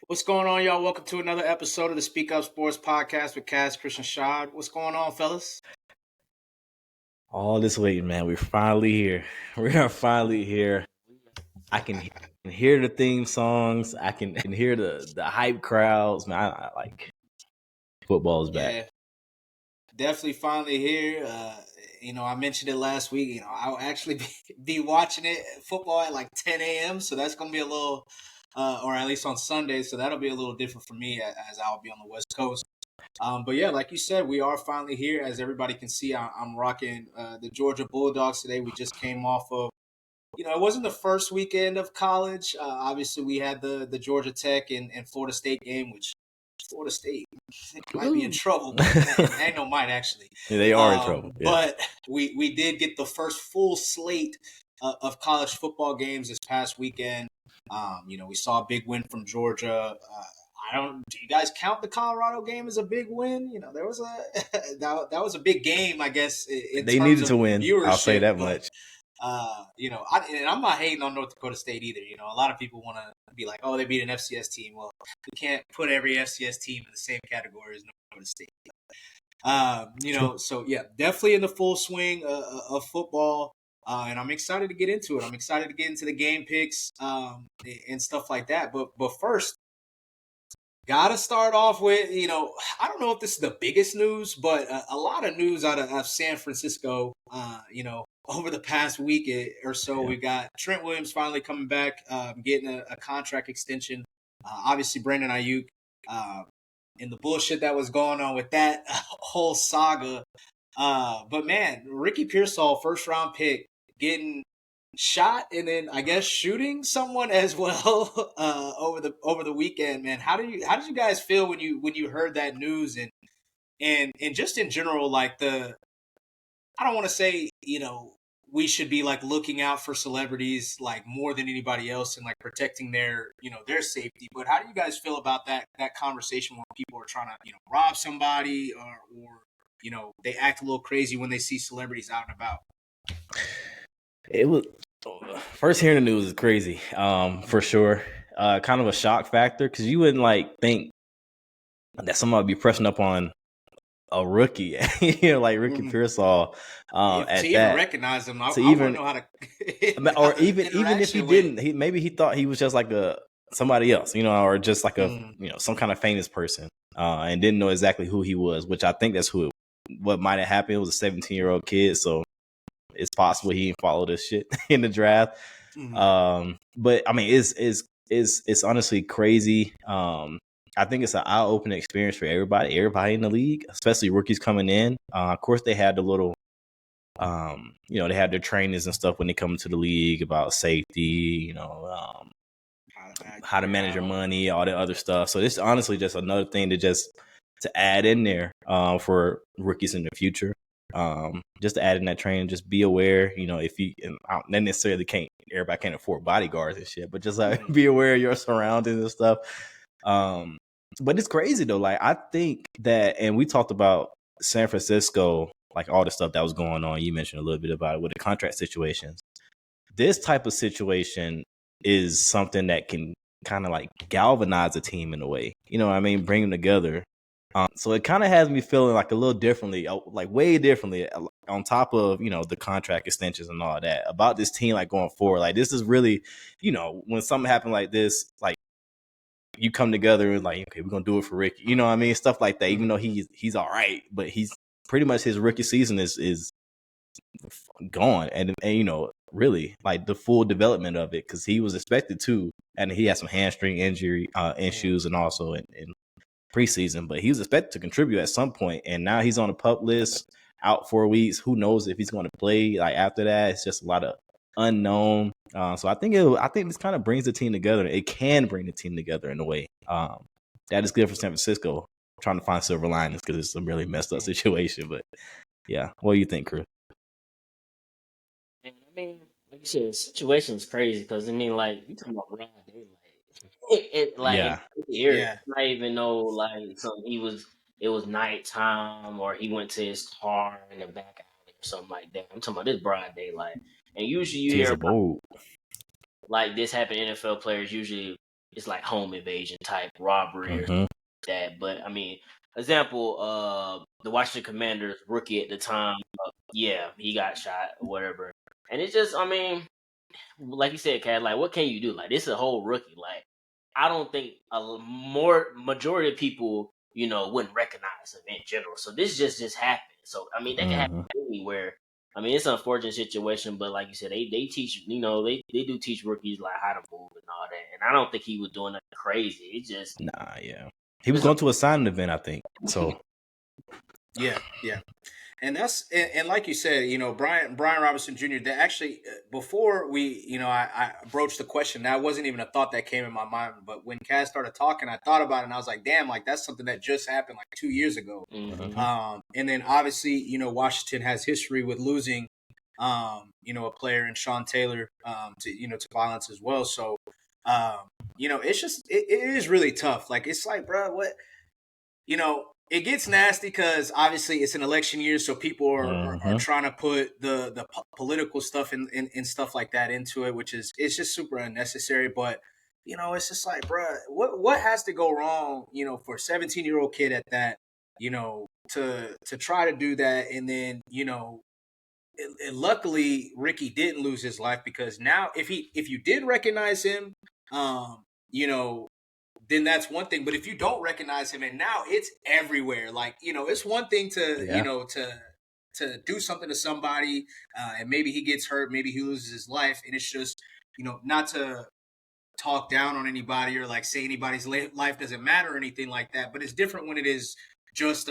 What's going on, y'all? Welcome to another episode of the Speak Up Sports Podcast with Cass, Christian, Shad. What's going on, fellas? All this waiting, man. We're finally here. We are finally here. I can hear the theme songs. I can hear the hype crowds. Man, I like football is back. Yeah, definitely finally here. I mentioned it last week. I'll actually be watching football at like 10 a.m. So that's going to be a little, or at least on Sunday. So that'll be a little different for me as I'll be on the West Coast. But yeah, like you said, we are finally here. As everybody can see, I'm rocking the Georgia Bulldogs today. We just came off of, it wasn't the first weekend of college. Obviously, we had the Georgia Tech and Florida State game, which Florida State might be in trouble, but ain't no might actually. Yeah, they are in trouble. Yeah. But we did get the first full slate of college football games this past weekend. We saw a big win from Georgia. Do you guys count the Colorado game as a big win? There was that was a big game, I guess. They needed to win. I'll say that much. I'm not hating on North Dakota State either. A lot of people want to be like, oh, they beat an FCS team. Well, you can't put every FCS team in the same category as North Dakota State. So yeah, definitely in the full swing of football. And I'm excited to get into it. I'm excited to get into the game picks and stuff like that. But first, gotta start off with, I don't know if this is the biggest news, but a lot of news out of San Francisco, over the past week or so. We got Trent Williams finally coming back, getting a contract extension. Obviously, Brandon Ayuk, and the bullshit that was going on with that whole saga. But man, Ricky Pearsall, first round pick, getting shot and then I guess shooting someone as well over the weekend. Man, how did you guys feel when you heard that news and just in general, like I don't want to say we should be like looking out for celebrities like more than anybody else and like protecting their their safety, but how do you guys feel about that conversation when people are trying to rob somebody or they act a little crazy when they see celebrities out and about? It was first hearing the news is crazy, for sure. Kind of a shock factor because you wouldn't like think that somebody would be pressing up on a rookie, like Ricky Pearsall. To even recognize him, I even know how to. Or even if he didn't, maybe he thought he was just like somebody else, or just like some kind of famous person, and didn't know exactly who he was. Which I think that's what might have happened. It was a 17-year-old kid, so it's possible he didn't follow this shit in the draft. But I mean, it's honestly crazy. I think it's an eye-opening experience for everybody in the league, especially rookies coming in. Of course, they had the little, they had their trainings and stuff when they come to the league about safety, how to manage your money, all that other stuff. So this is honestly just another thing to add in there for rookies in the future. Just to add in that training, just be aware, if you, and not necessarily everybody can't afford bodyguards and shit, but just like be aware of your surroundings and stuff. But it's crazy though. Like I think that, and we talked about San Francisco, like all the stuff that was going on. You mentioned a little bit about it with the contract situations. This type of situation is something that can kind of like galvanize a team in a way. Bring them together. So it kind of has me feeling like a little differently, like way differently, on top of the contract extensions and all that about this team, like going forward. Like this is really, when something happened like this, like you come together and like, okay, we're gonna do it for Ricky. Stuff like that. Even though he's all right, but he's pretty much his rookie season is gone, and really like the full development of it because he was expected to, and he had some hamstring injury issues and also in preseason, but he was expected to contribute at some point, and now he's on a PUP list, out 4 weeks. Who knows if he's going to play? Like after that, it's just a lot of unknown. So I think this kind of brings the team together. It can bring the team together in a way that is good for San Francisco. I'm trying to find silver linings because it's a really messed up situation. But yeah, what do you think, Chris? I mean, like you said, the situation's crazy because like you talking about broad daylight. I even know like it was nighttime or he went to his car in the back alley or something like that. I'm talking about this broad daylight. And usually you hear about, like this happen to NFL players usually it's like home invasion type robbery or Mm-hmm. that. But I mean, example, the Washington Commanders rookie at the time, yeah, he got shot or whatever, and it's just, I mean, like you said, Kat, like what can you do? Like this is a whole rookie. Like I don't think majority of people, wouldn't recognize him in general. So this just happened. So I mean, that can happen Mm-hmm. anywhere. I mean, it's an unfortunate situation, but like you said, they teach, they do teach rookies like how to move and all that. And I don't think he was doing nothing crazy. It just Nah, yeah. He was going to a signing event, I think. So Yeah. And and like you said, Brian Robinson Jr. That actually before we, I broached the question. That wasn't even a thought that came in my mind. But when Kaz started talking, I thought about it, and I was like, damn, like that's something that just happened like 2 years ago. And then obviously, Washington has history with losing, a player in Sean Taylor, to violence as well. So, it's just it is really tough. Like it's like, bro, what, it gets nasty because obviously it's an election year, so people are trying to put the political stuff and stuff like that into it, which is it's just super unnecessary. But it's just like, bruh, what has to go wrong, for a 17-year-old kid at that, to try to do that, and then luckily Ricky didn't lose his life, because now if you did recognize him, then that's one thing. But if you don't recognize him, and now it's everywhere, like, it's one thing to, to do something to somebody, and maybe he gets hurt, maybe he loses his life. And it's just, not to talk down on anybody or like say anybody's life doesn't matter or anything like that. But it's different when it is just,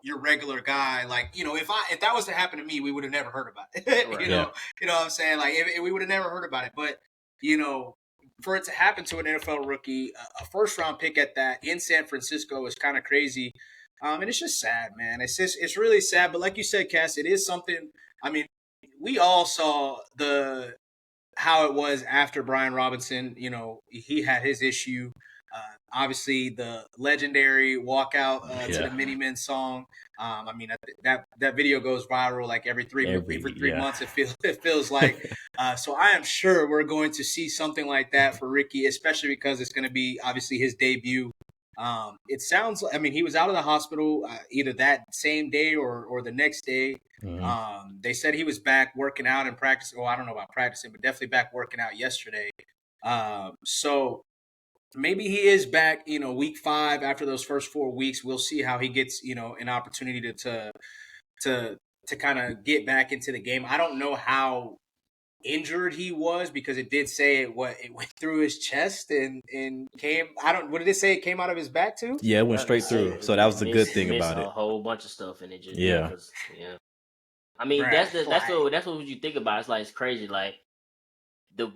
your regular guy. Like, if that was to happen to me, we would have never heard about it. Right. You know what I'm saying? Like if we would have never heard about it. But, for it to happen to an NFL rookie, a first-round pick at that in San Francisco is kind of crazy, and it's just sad, man. It's really sad. But like you said, Cass, it is something. I mean, we all saw how it was after Brian Robinson. He had his issue. Obviously, the legendary walkout to the Minimen song. I mean, that video goes viral like every three months. It feels like. So I am sure we're going to see something like that for Ricky, especially because it's going to be obviously his debut. It sounds. I mean, he was out of the hospital either that same day or the next day. They said he was back working out and practicing. Well, I don't know about practicing, but definitely back working out yesterday. So maybe he is back, week 5 after those first 4 weeks. We'll see how he gets, an opportunity to kind of get back into the game. I don't know how injured he was, because it did say it went through his chest and came. What did it say? It came out of his back too? Yeah, it went straight through. So that was the good thing about it. A whole bunch of stuff in it. Just, yeah. I mean, that's what you think about. It's like, it's crazy. Like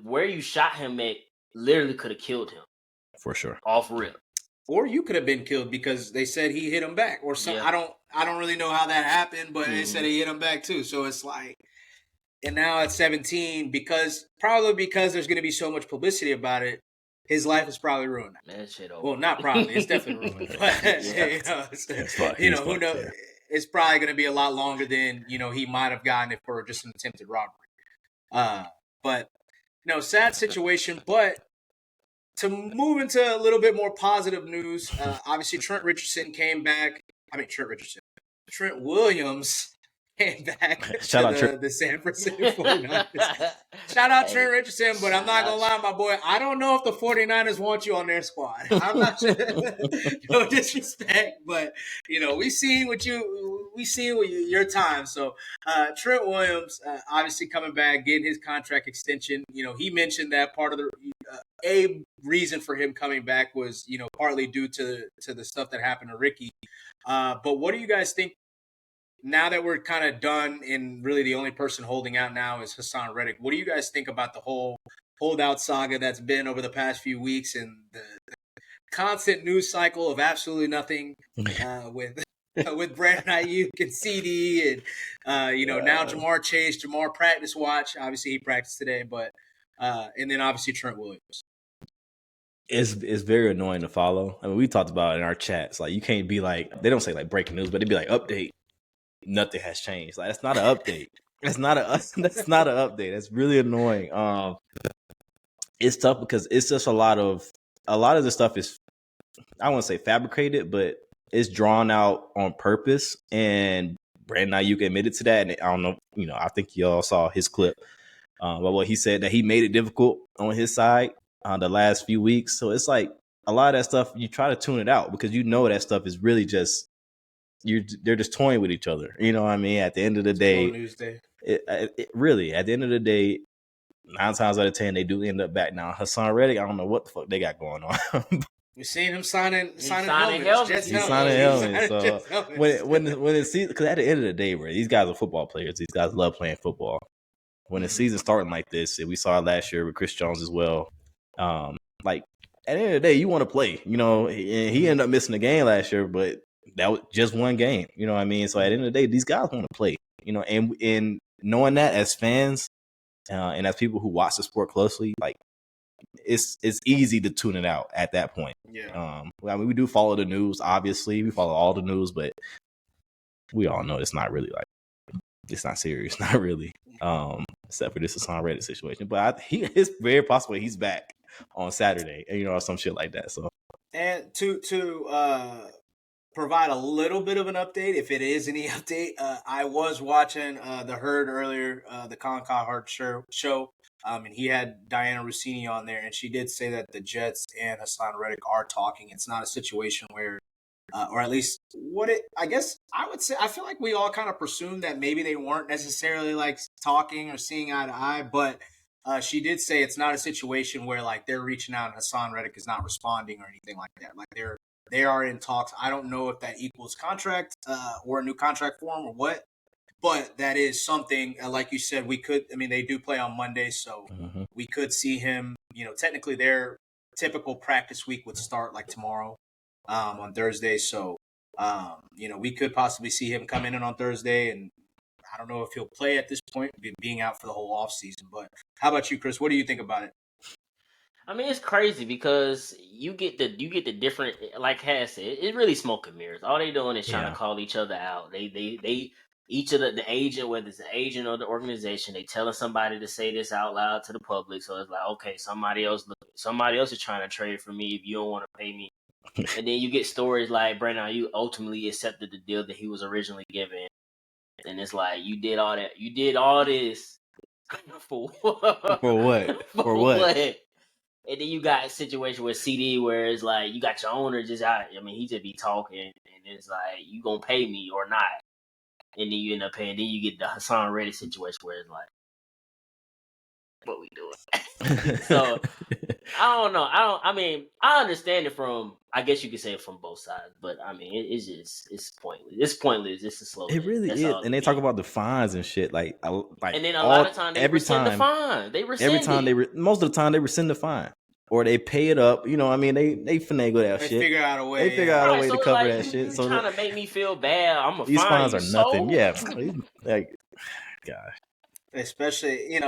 where you shot him at literally could have killed him. For sure. Off rip. Or you could have been killed because they said he hit him back or something. Yeah. I don't really know how that happened, but they said he hit him back too. So it's like, and now at 17, probably because there's going to be so much publicity about it, his life is probably ruined. That shit over. Well, not probably. It's definitely ruined. But, who knows? Yeah. It's probably going to be a lot longer than, he might have gotten it for just an attempted robbery. But, sad situation. But to move into a little bit more positive news, obviously Trent Williams came back to the San Francisco 49ers. Shout out Trent Richardson, but I'm not going to lie, my boy. I don't know if the 49ers want you on their squad. I'm not sure. No disrespect, but, we seen your time. So Trent Williams, obviously coming back, getting his contract extension. He mentioned that part of a reason for him coming back was, partly due to the stuff that happened to Ricky. But what do you guys think? Now that we're kind of done, and really the only person holding out now is Hassan Reddick, what do you guys think about the whole holdout saga that's been over the past few weeks, and the constant news cycle of absolutely nothing with Brandon Ayuk and CD and now Jamar practice watch. Obviously he practiced today, but and then obviously Trent Williams. It's very annoying to follow. I mean, we talked about it in our chats. Like, you can't be like, they don't say like breaking news, but it'd be like update. Nothing has changed. Like, that's not an update. That's not an update. That's really annoying. It's tough because it's just a lot of a lot of this stuff is, I wouldn't say fabricated, but it's drawn out on purpose. And Brandon Ayuk admitted to that. And I don't know, I think y'all saw his clip. But what he said, that he made it difficult on his side the last few weeks. So it's like a lot of that stuff, you try to tune it out because that stuff is really just, they're just toying with each other. You know what I mean? At the end of the day, it really, at the end of the day, 9 times out of 10, they do end up back. Now, Hassan Reddick, I don't know what the fuck they got going on. You're seeing him signing helmets. He's signing helmets. So when it season, because at the end of the day, bro, these guys are football players. These guys love playing football. When the season's starting like this, and we saw it last year with Chris Jones as well. Like at the end of the day, you want to play. And he ended up missing the game last year, but that was just one game. You know what I mean? So at the end of the day, these guys want to play. And knowing that as fans and as people who watch the sport closely, like it's easy to tune it out at that point. Yeah. I mean, we do follow the news. Obviously, we follow all the news, but we all know it's not really like, it's not serious, not really. Except for this Hassan Reddick situation, but it's very possible he's back on Saturday, or some shit like that. So, and to provide a little bit of an update, if it is any update, I was watching the Herd earlier, the Colin Cowherd show, and he had Diana Rossini on there, and she did say that the Jets and Hassan Reddick are talking. It's not a situation where, or at least I guess I would say, I feel like we all kind of presumed that maybe they weren't necessarily like talking or seeing eye to eye, but she did say it's not a situation where like they're reaching out and Hassan Reddick is not responding or anything like that. Like they are in talks. I don't know if that equals contract or a new contract form or what, but that is something, like you said, they do play on Monday, so we could see him, technically their typical practice week would start like tomorrow on Thursday. So, we could possibly see him come in on Thursday, and I don't know if he'll play at this point, being out for the whole offseason. But how about you, Chris? What do you think about it? I mean, it's crazy because you get the different, like Has said, it's really smoke and mirrors. All they doing is trying to call each other out. They each of the agent, whether it's the agent or the organization, they telling somebody to say this out loud to the public. So it's like, okay, somebody else is trying to trade for me if you don't want to pay me. And then you get stories like Brandon Ayuk ultimately accepted the deal that he was originally given, and it's like you did all this for what? For what? And then you got a situation with CD where it's like you got your owner just out. I mean, he just be talking, and it's like you gonna pay me or not, and then you end up paying. Then you get the Hassan Reddick situation where it's like, what we doing? So I don't know. I mean, I understand it from, I guess you could say it from both sides, but I mean, it's pointless. It's pointless. It's a slow. It really is. And they talk about the fines and shit. Like, and then a lot of times they rescind the fine. Most of the time they rescind the fine. Or they pay it up, they finagle that shit. They figure out a way. They figure out a way to cover that shit. So trying to make me feel bad. I'm a these fine fines are nothing. Yeah, like, gosh. Especially,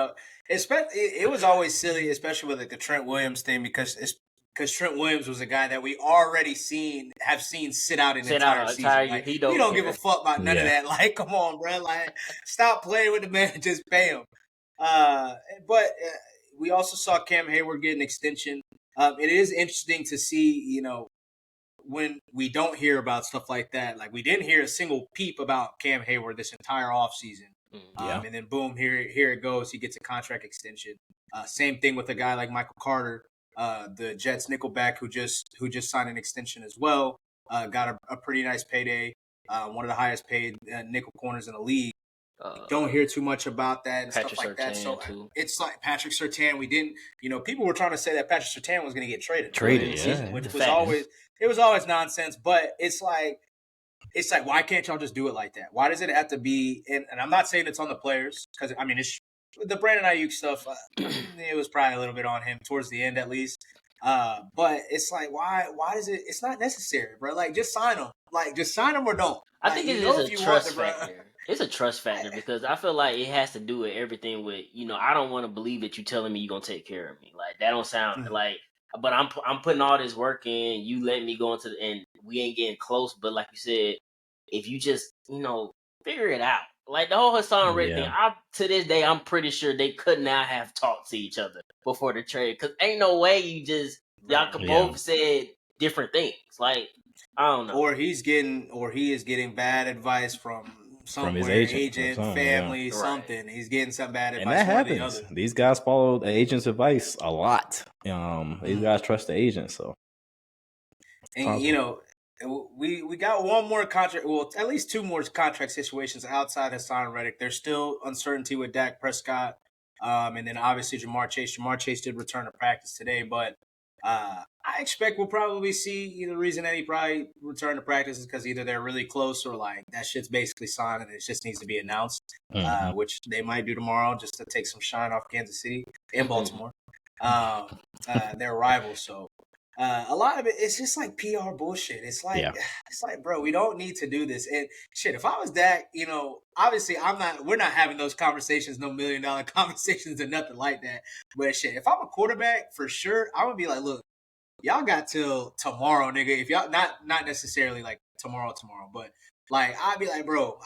it was always silly, especially with like the Trent Williams thing, because Trent Williams was a guy that we already have seen sit out an entire season. Like, he don't give a fuck about none of that. Like, come on, bro. Like, stop playing with the man and just pay him. But we also saw Cam Hayward get an extension. It is interesting to see, when we don't hear about stuff like that. Like, we didn't hear a single peep about Cam Hayward this entire offseason. And then boom, here it goes. He gets a contract extension. Same thing with a guy like Michael Carter, the Jets nickelback who just signed an extension as well. Got a pretty nice payday. One of the highest paid nickel corners in the league. Don't hear too much about that and Patrick stuff like Surtain that. So too. It's like Patrick Surtain. We didn't, people were trying to say that Patrick Surtain was going to get traded, season, which was always nonsense. But it's like, why can't y'all just do it like that? Why does it have to be? And I'm not saying it's on the players, because I mean, it's the Brandon Ayuk stuff. It was probably a little bit on him towards the end, at least. But it's like, why does it? It's not necessary, bro. Like, just sign them. Like, just sign them or don't. I think it is a trust factor. It's a trust factor because I feel like it has to do with everything with, I don't want to believe that you telling me you're going to take care of me. Like, that don't sound like, but I'm putting all this work in, you let me go into and we ain't getting close. But like you said, if you just, figure it out. Like the whole Hassan Reddick thing, to this day, I'm pretty sure they could not have talked to each other before the trade. Because ain't no way you just y'all could Yeah. both said different things. Like, I don't know. Or he is getting bad advice from From his somewhere, agent or agent, something, yeah. family, Right. something. He's getting some bad And advice, that one or the happens. other. These guys follow the agent's advice a lot. These guys trust the agent, so. And you know, we got one more contract. Well, at least two more contract situations outside Hassan Reddick. There's still uncertainty with Dak Prescott, and then obviously Jamar Chase. Jamar Chase did return to practice today, but I expect we'll probably see the reason that he probably returned to practice is because either they're really close or like that shit's basically signed and it just needs to be announced, which they might do tomorrow just to take some shine off Kansas City and Baltimore. They're rivals, so. A lot of it's just like PR bullshit. It's like, bro, we don't need to do this. And shit, if I was Dak, obviously we're not having those conversations, no $1 million conversations or nothing like that. But shit, if I'm a quarterback, for sure, I would be like, look, y'all got till tomorrow, nigga. If y'all, not necessarily like tomorrow, but like, I'd be like, bro,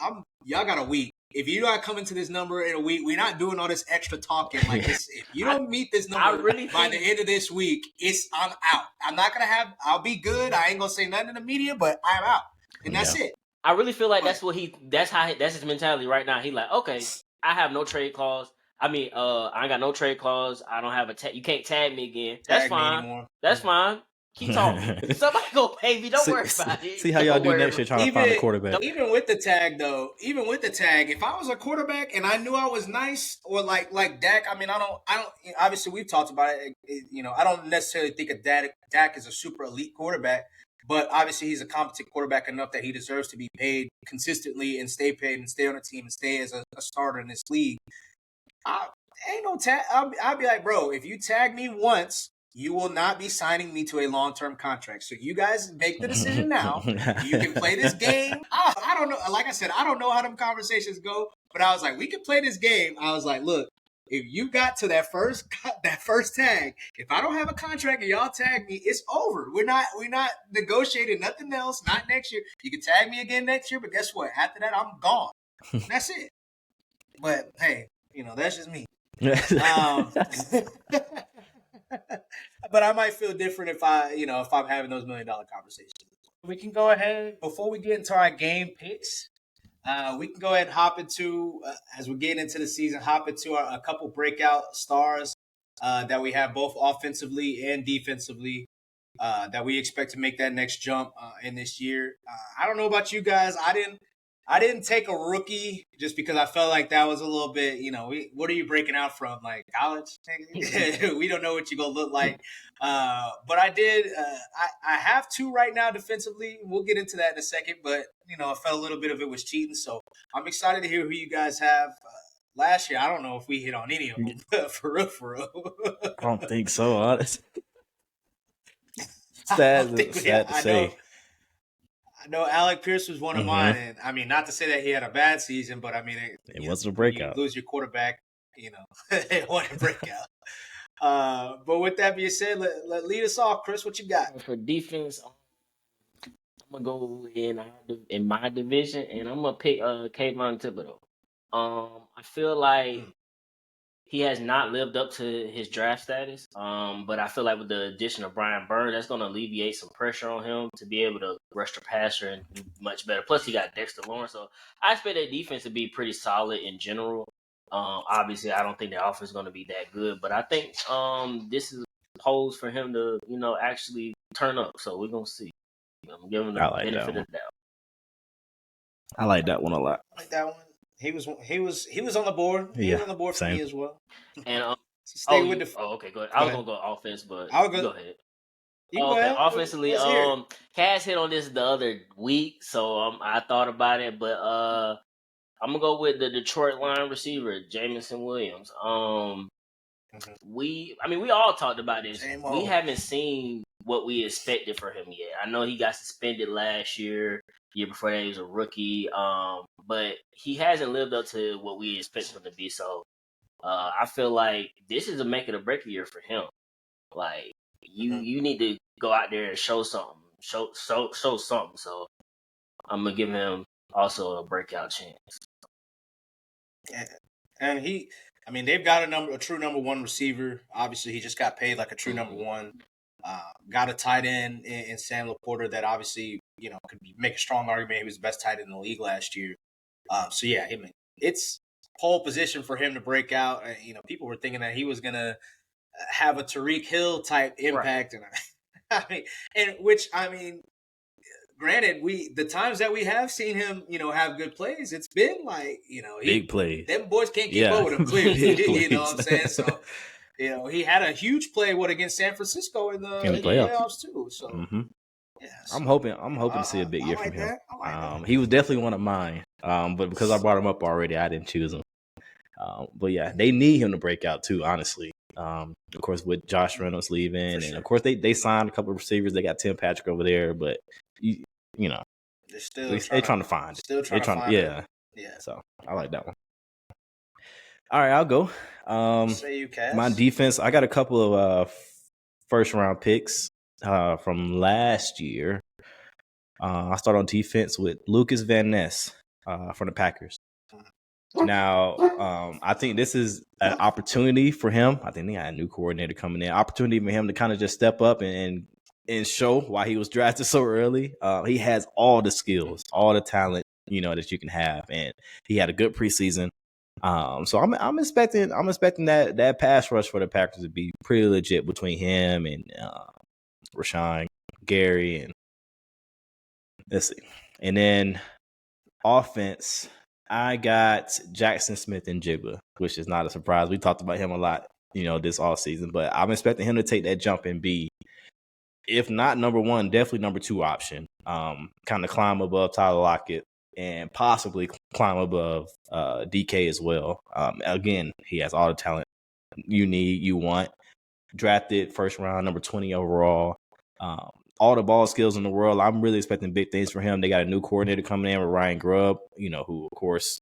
y'all got a week. If you not coming to this number in a week, we're not doing all this extra talking. Like this, if you don't meet this number by the end of this week, I'm out. I'm not gonna I'll be good. I ain't gonna say nothing in the media, but I'm out, and that's it. I really feel like that's his mentality right now. He like, okay, I have no trade clause. I mean, I ain't got no trade clause. I don't have you can't tag me again. That's fine. That's fine. Keep talking. Somebody go pay me. Don't worry about it. See how y'all do next year trying to find a quarterback. Even with the tag, if I was a quarterback and I knew I was nice or like Dak, I mean, I don't. Obviously, we've talked about it. I don't necessarily think of Dak is a super elite quarterback, but obviously he's a competent quarterback enough that he deserves to be paid consistently and stay paid and stay on the team and stay as a starter in this league. Ain't no tag. I'll be like, bro, if you tag me once, you will not be signing me to a long-term contract. So you guys make the decision now. You can play this game. I don't know. Like I said, I don't know how them conversations go, but I was like, we can play this game. I was like, look, if you got to that first tag, if I don't have a contract and y'all tag me, it's over. We're not negotiating nothing else. Not next year. You can tag me again next year, but guess what? After that, I'm gone. That's it. But hey, that's just me. But I might feel different if I'm having those $1 million conversations. We can go ahead before we get into our game picks. We can go ahead and hop into as we get into the season. Hop into a couple breakout stars that we have both offensively and defensively that we expect to make that next jump in this year. I don't know about you guys. I didn't take a rookie just because I felt like that was a little bit, what are you breaking out from? Like college? We don't know what you're going to look like. But I did. I have two right now defensively. We'll get into that in a second. But, I felt a little bit of it was cheating. So I'm excited to hear who you guys have. Last year, I don't know if we hit on any of them. For real. I don't think so, honestly. Sad to say. I know Alec Pierce was one of mine, and I mean, not to say that he had a bad season, but I mean, it wasn't a breakout. You lose your quarterback, it wasn't a breakout. But with that being said, let lead us off, Chris. What you got for defense? I'm gonna go in my division, and I'm gonna pick Kayvon Thibodeau. I feel like he has not lived up to his draft status. But I feel like with the addition of Brian Burns, that's going to alleviate some pressure on him to be able to rush the passer and do much better. Plus, he got Dexter Lawrence, so I expect that defense to be pretty solid in general. Obviously, I don't think the offense is going to be that good, but I think this is posed for him to, actually turn up. So we're going to see. I'm giving him the benefit of the doubt. I like that one a lot. I like that one. He was on the board. He was on the board for me as well. And stay with the. Oh, okay, go ahead. I was gonna go offense, but go ahead. Go ahead. Offensively, Cass hit on this the other week, so I thought about it, but I'm gonna go with the Detroit line receiver, Jamison Williams. We all talked about this. We haven't seen what we expected for him yet. I know he got suspended last year. Year before that, he was a rookie. But he hasn't lived up to what we expected him to be. So I feel like this is a make it or break year for him. Like you need to go out there and show something. Show something. So I'm gonna give him also a breakout chance. Yeah. And they've got a true number one receiver. Obviously, he just got paid like a true number one. Got a tight end in Sam Laporta that obviously, could make a strong argument he was the best tight end in the league last year. So yeah, it's pole position for him to break out. People were thinking that he was gonna have a Tariq Hill type impact, right. Granted, the times that we have seen him, have good plays, it's been like, big plays. Them boys can't keep up with him clearly. You know what I'm saying? So, he had a huge play against San Francisco in the playoffs too. So, yeah. So, I'm hoping to see a big year from him. That. He was definitely one of mine. But because I brought him up already, I didn't choose him. But yeah, they need him to break out too, honestly. Of course, with Josh Reynolds leaving, and of course they signed a couple of receivers. They got Tim Patrick over there, but they're trying to find it. Still trying to find it. Yeah. So I like that one. All right, I'll go. Say you, Cass. My defense, I got a couple of first round picks from last year. I start on defense with Lucas Van Ness from the Packers. Now, I think this is an opportunity for him. I think they got a new coordinator coming in. Opportunity for him to kind of just step up and show why he was drafted so early. He has all the skills, all the talent, that you can have, and he had a good preseason. So I'm expecting that pass rush for the Packers to be pretty legit between him and Rashawn Gary, and let's see, and then offense. I got Jackson Smith and Jigba, which is not a surprise. We talked about him a lot, this offseason, but I'm expecting him to take that jump and be, if not number one, definitely number two option. Kind of climb above Tyler Lockett and possibly climb above DK as well. Again, he has all the talent you want. Drafted first round, number 20 overall. All the ball skills in the world. I'm really expecting big things for him. They got a new coordinator coming in with Ryan Grubb, who, of course,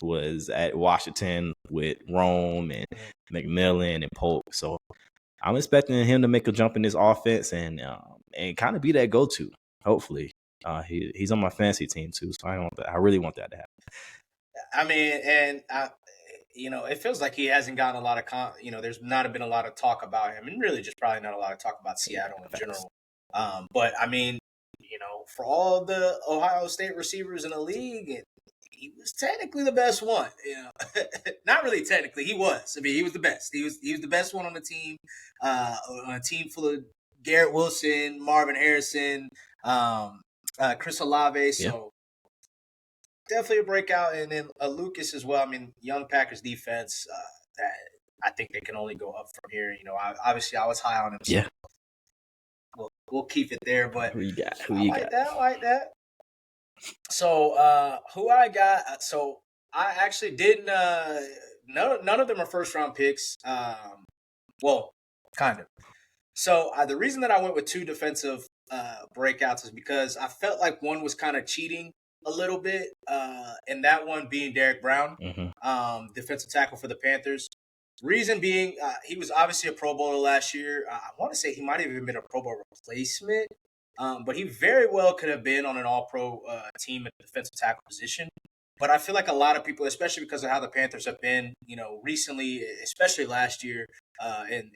was at Washington with Rome and McMillan and Polk. So I'm expecting him to make a jump in this offense and kind of be that go-to, hopefully. He's on my fantasy team, too, so I really want that to happen. It feels like he hasn't gotten a lot of there's not been a lot of talk about him, and really just probably not a lot of talk about Seattle in general. But for all the Ohio State receivers in the league, he was technically the best one. Not really technically, he was. He was the best. He was the best one on the team. On a team full of Garrett Wilson, Marvin Harrison, Chris Olave. So definitely a breakout, and then Lucas as well. Young Packers defense. That I think they can only go up from here. Obviously I was high on him. So yeah. We'll keep it there, but who you got? I like that. So, who I got? So, I actually didn't. None of them are first round picks. Well, kind of. So, the reason that I went with two defensive breakouts is because I felt like one was kind of cheating a little bit, and that one being Derek Brown, defensive tackle for the Panthers. Reason being, he was obviously a Pro Bowler last year. I want to say he might have even been a Pro Bowl replacement, but he very well could have been on an All-Pro team at the defensive tackle position. But I feel like a lot of people, especially because of how the Panthers have been, recently, especially last year, and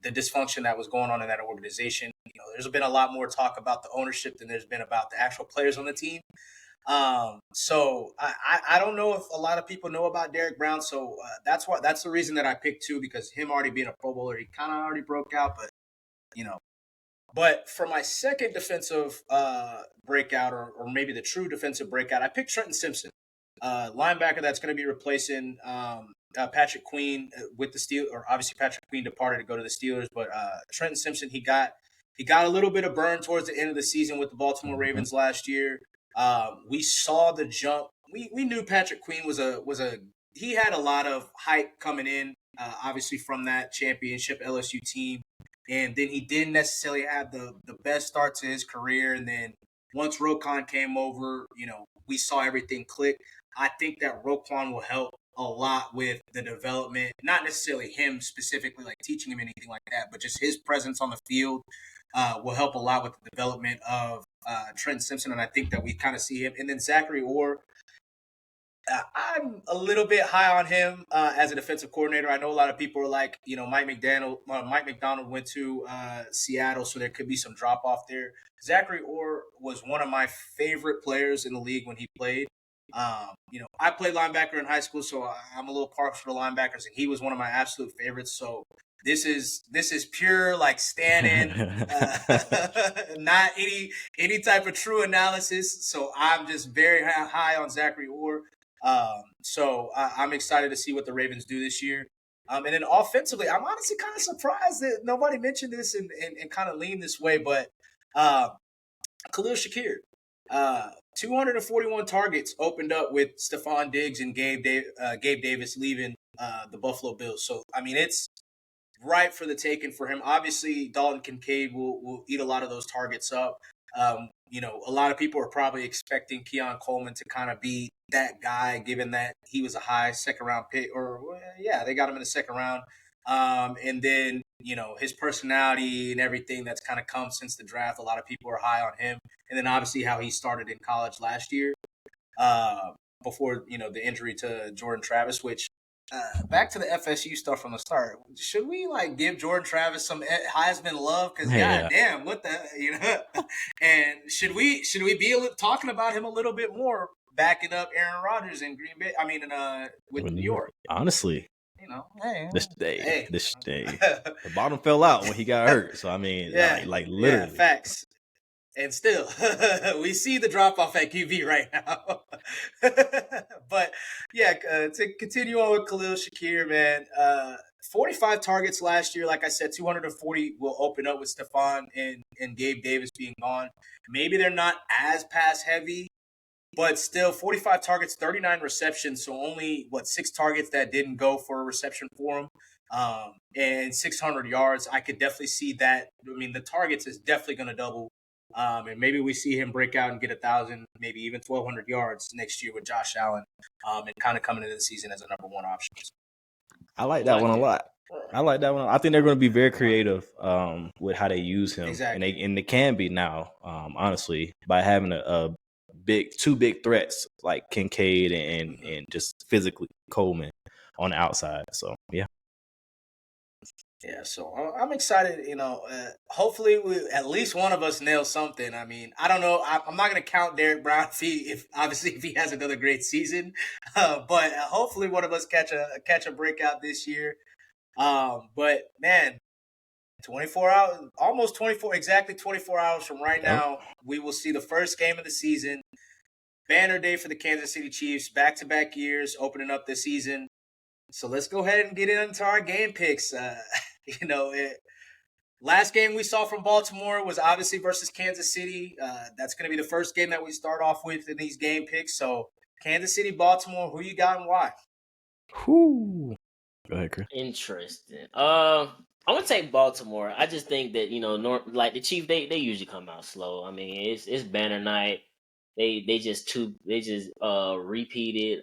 the dysfunction that was going on in that organization, there's been a lot more talk about the ownership than there's been about the actual players on the team. So I don't know if a lot of people know about Derek Brown. So that's the reason that I picked two, because him already being a Pro Bowler, he kind of already broke out, but But for my second defensive breakout, or maybe the true defensive breakout, I picked Trenton Simpson, linebacker that's going to be replacing Patrick Queen with the Steelers. Or obviously Patrick Queen departed to go to the Steelers, but Trenton Simpson, he got a little bit of burn towards the end of the season with the Baltimore Ravens last year. We saw the jump. We knew Patrick Queen he had a lot of hype coming in, obviously from that championship LSU team. And then he didn't necessarily have the best start to his career. And then once Roquan came over, we saw everything click. I think that Roquan will help a lot with the development, not necessarily him specifically, like teaching him anything like that, but just his presence on the field will help a lot with the development of Trent Simpson. And I think that we kind of see him. And then Zachary Orr, I'm a little bit high on him as a defensive coordinator. I know a lot of people are like, Mike McDonald went to Seattle, so there could be some drop off there. Zachary Orr was one of my favorite players in the league when he played. I played linebacker in high school, so I'm a little partial to linebackers, and he was one of my absolute favorites. So this is pure like stand-in, not any type of true analysis. So I'm just very high on Zachary Orr. So I'm excited to see what the Ravens do this year. And then offensively, I'm honestly kind of surprised that nobody mentioned this and kind of leaned this way, but Khalil Shakir, 241 targets opened up with Stephon Diggs and Gabe Davis leaving the Buffalo Bills. So, I mean, it's ripe for the taking for him. Obviously, Dalton Kincaid will eat a lot of those targets up. A lot of people are probably expecting Keon Coleman to kind of be that guy, given that he was a high second round pick, they got him in the second round. And then, his personality and everything that's kind of come since the draft, a lot of people are high on him. And then obviously how he started in college last year before, the injury to Jordan Travis, which back to the FSU stuff from the start. Should we give Jordan Travis some Heisman love? Because goddamn, what the and should we be talking about him a little bit more, backing up Aaron Rodgers in Green Bay? I mean, with New York. Honestly, this day, the bottom fell out when he got hurt. So I mean, literally, facts. And still, we see the drop-off at QB right now. But, to continue on with Khalil Shakir, man, 45 targets last year. Like I said, 240 will open up with Stephon and Gabe Davis being gone. Maybe they're not as pass-heavy, but still 45 targets, 39 receptions. So only, 6 targets that didn't go for a reception for him. And 600 yards. I could definitely see that. I mean, the targets is definitely going to double. And maybe we see him break out and get 1,000, maybe even 1,200 yards next year with Josh Allen, and kind of coming into the season as a number one option. I like that one a lot. I think they're going to be very creative with how they use him, exactly. and they can be now, honestly, by having two big threats like Kincaid and just physically Coleman on the outside. So yeah. Yeah, so I'm excited. Hopefully, at least one of us nails something. I mean, I don't know. I'm not going to count Derek Brown if he has another great season, but hopefully one of us catch a breakout this year. But man, 24 hours, almost 24, exactly 24 hours from right now, we will see the first game of the season. Banner day for the Kansas City Chiefs, back-to-back years opening up the season. So let's go ahead and get into our game picks. Last game we saw from Baltimore was obviously versus Kansas City. That's going to be the first game that we start off with in these game picks. So Kansas City, Baltimore, who you got and why? Go ahead, Chris. Interesting. I'm gonna take Baltimore. I just think that like the Chiefs, they usually come out slow. I mean, it's banner night. They just repeated.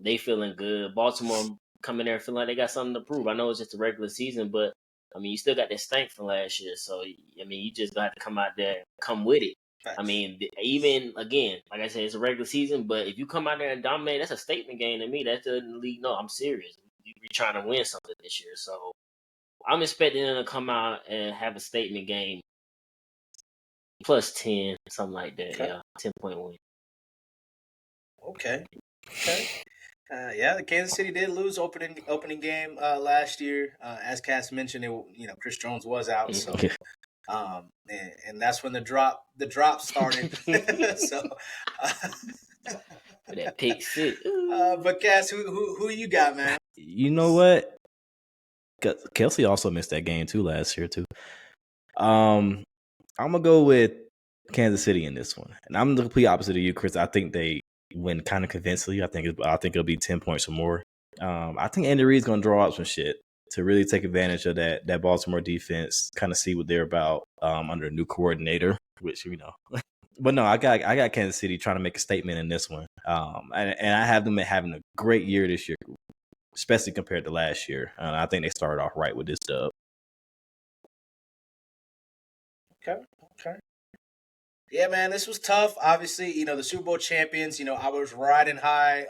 They feeling good. Baltimore coming there feeling like they got something to prove. I know it's just a regular season, but I mean, you still got that stank from last year. So I mean, you just got to come out there, come with it. Thanks. I mean, even again, like I said, it's a regular season, but if you come out there and dominate, that's a statement game to me. That's the league. No, I'm serious. You're trying to win something this year, so I'm expecting them to come out and have a statement game. Plus 10, something like that. Okay. Yeah, 10-point win. Okay. The Kansas City did lose opening game last year. As Cass mentioned, Chris Jones was out, so and that's when the drop started. So that pick six. But Cass, who you got, man? You know what? Kelsey also missed that game too last year too. I'm gonna go with Kansas City in this one, and I'm the complete opposite of you, Chris. I think they win kind of convincingly. I think it'll be 10 points or more. I think Andy Reid's gonna draw up some shit to really take advantage of that Baltimore defense, kind of see what they're about under a new coordinator, which But no, I got Kansas City trying to make a statement in this one, and I have them having a great year this year, especially compared to last year. I think they started off right with this dub. Okay. Yeah, man, this was tough. Obviously, the Super Bowl champions. I was riding high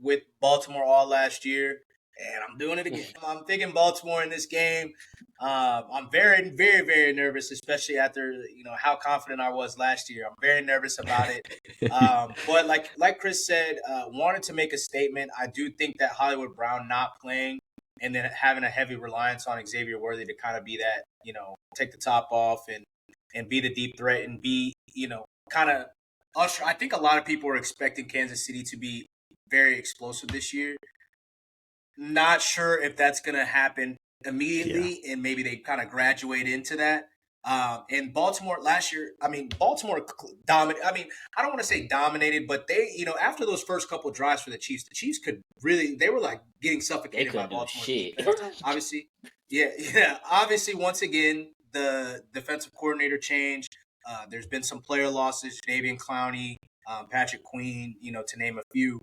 with Baltimore all last year, and I'm doing it again. I'm thinking Baltimore in this game. I'm very, very, very nervous, especially after how confident I was last year. I'm very nervous about it. But like Chris said, wanted to make a statement. I do think that Hollywood Brown not playing and then having a heavy reliance on Xavier Worthy to kind of be that, take the top off and be the deep threat and be, kind of usher. I think a lot of people were expecting Kansas City to be very explosive this year. Not sure if that's going to happen immediately, and maybe they kind of graduate into that. And Baltimore last year, Baltimore dominated. I don't want to say dominated, but they, after those first couple drives for the Chiefs could really, they were like getting suffocated by Baltimore defense. Obviously, yeah. Obviously, once again, the defensive coordinator change. There's been some player losses, Jadeveon Clowney, Patrick Queen, to name a few.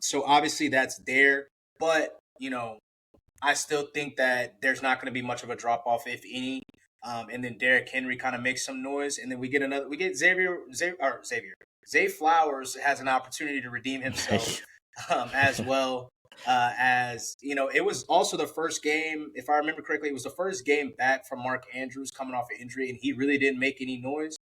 So obviously that's there, but I still think that there's not going to be much of a drop off, if any. And then Derrick Henry kind of makes some noise, and then we get Zay Flowers has an opportunity to redeem himself as well. It was also the first game, if I remember correctly, it was the first game back from Mark Andrews coming off an injury, and he really didn't make any noise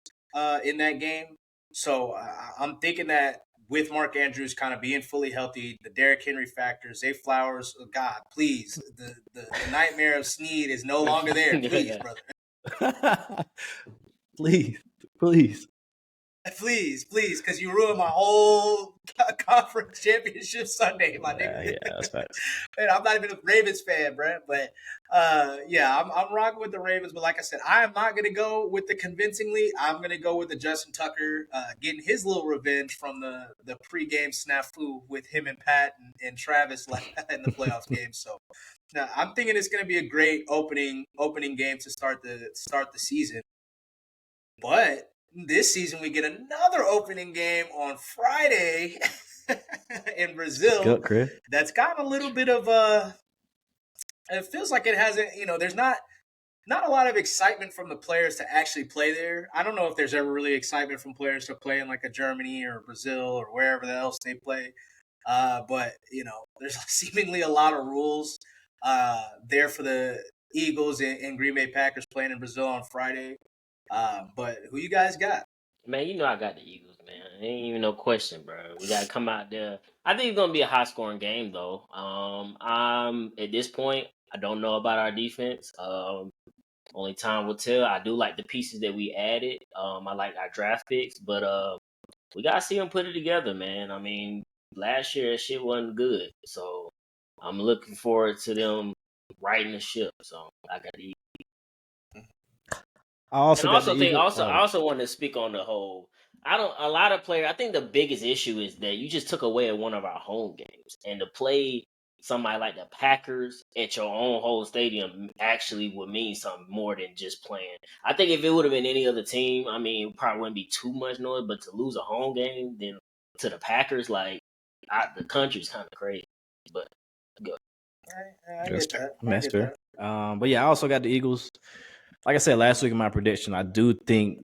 in that game. So I'm thinking that with Mark Andrews kind of being fully healthy, the Derrick Henry factor, Zay Flowers, oh God, please, the nightmare of Snead is no longer there. Please, brother. Please. Please, because you ruined my whole conference championship Sunday, my nigga. Yeah, that's facts. Man, I'm not even a Ravens fan, bro. But I'm rocking with the Ravens. But like I said, I am not going to go with the convincingly. I'm going to go with the Justin Tucker getting his little revenge from the pregame snafu with him and Pat and Travis in the playoffs game. So now I'm thinking it's going to be a great opening game to start the season. But this season, we get another opening game on Friday in Brazil. Good, that's got a little bit of it feels like it hasn't, there's not a lot of excitement from the players to actually play there. I don't know if there's ever really excitement from players to play in like a Germany or Brazil or wherever else they play. But, there's seemingly a lot of rules there for the Eagles and Green Bay Packers playing in Brazil on Friday. But who you guys got? Man, I got the Eagles, man. Ain't even no question, bro. We gotta come out there. I think it's gonna be a high scoring game, though. I'm at this point, I don't know about our defense. Only time will tell. I do like the pieces that we added. I like our draft picks, but we gotta see them put it together, man. Last year shit wasn't good, so I'm looking forward to them righting the ship. So I got the Eagles. I also wanted to speak on the whole. A lot of players. I think the biggest issue is that you just took away one of our home games, and to play somebody like the Packers at your own home stadium actually would mean something more than just playing. I think if it would have been any other team, it probably wouldn't be too much noise. But to lose a home game, then to the Packers, the country's kind of crazy. But good. I get that. But yeah, I also got the Eagles. Like I said last week in my prediction, I do think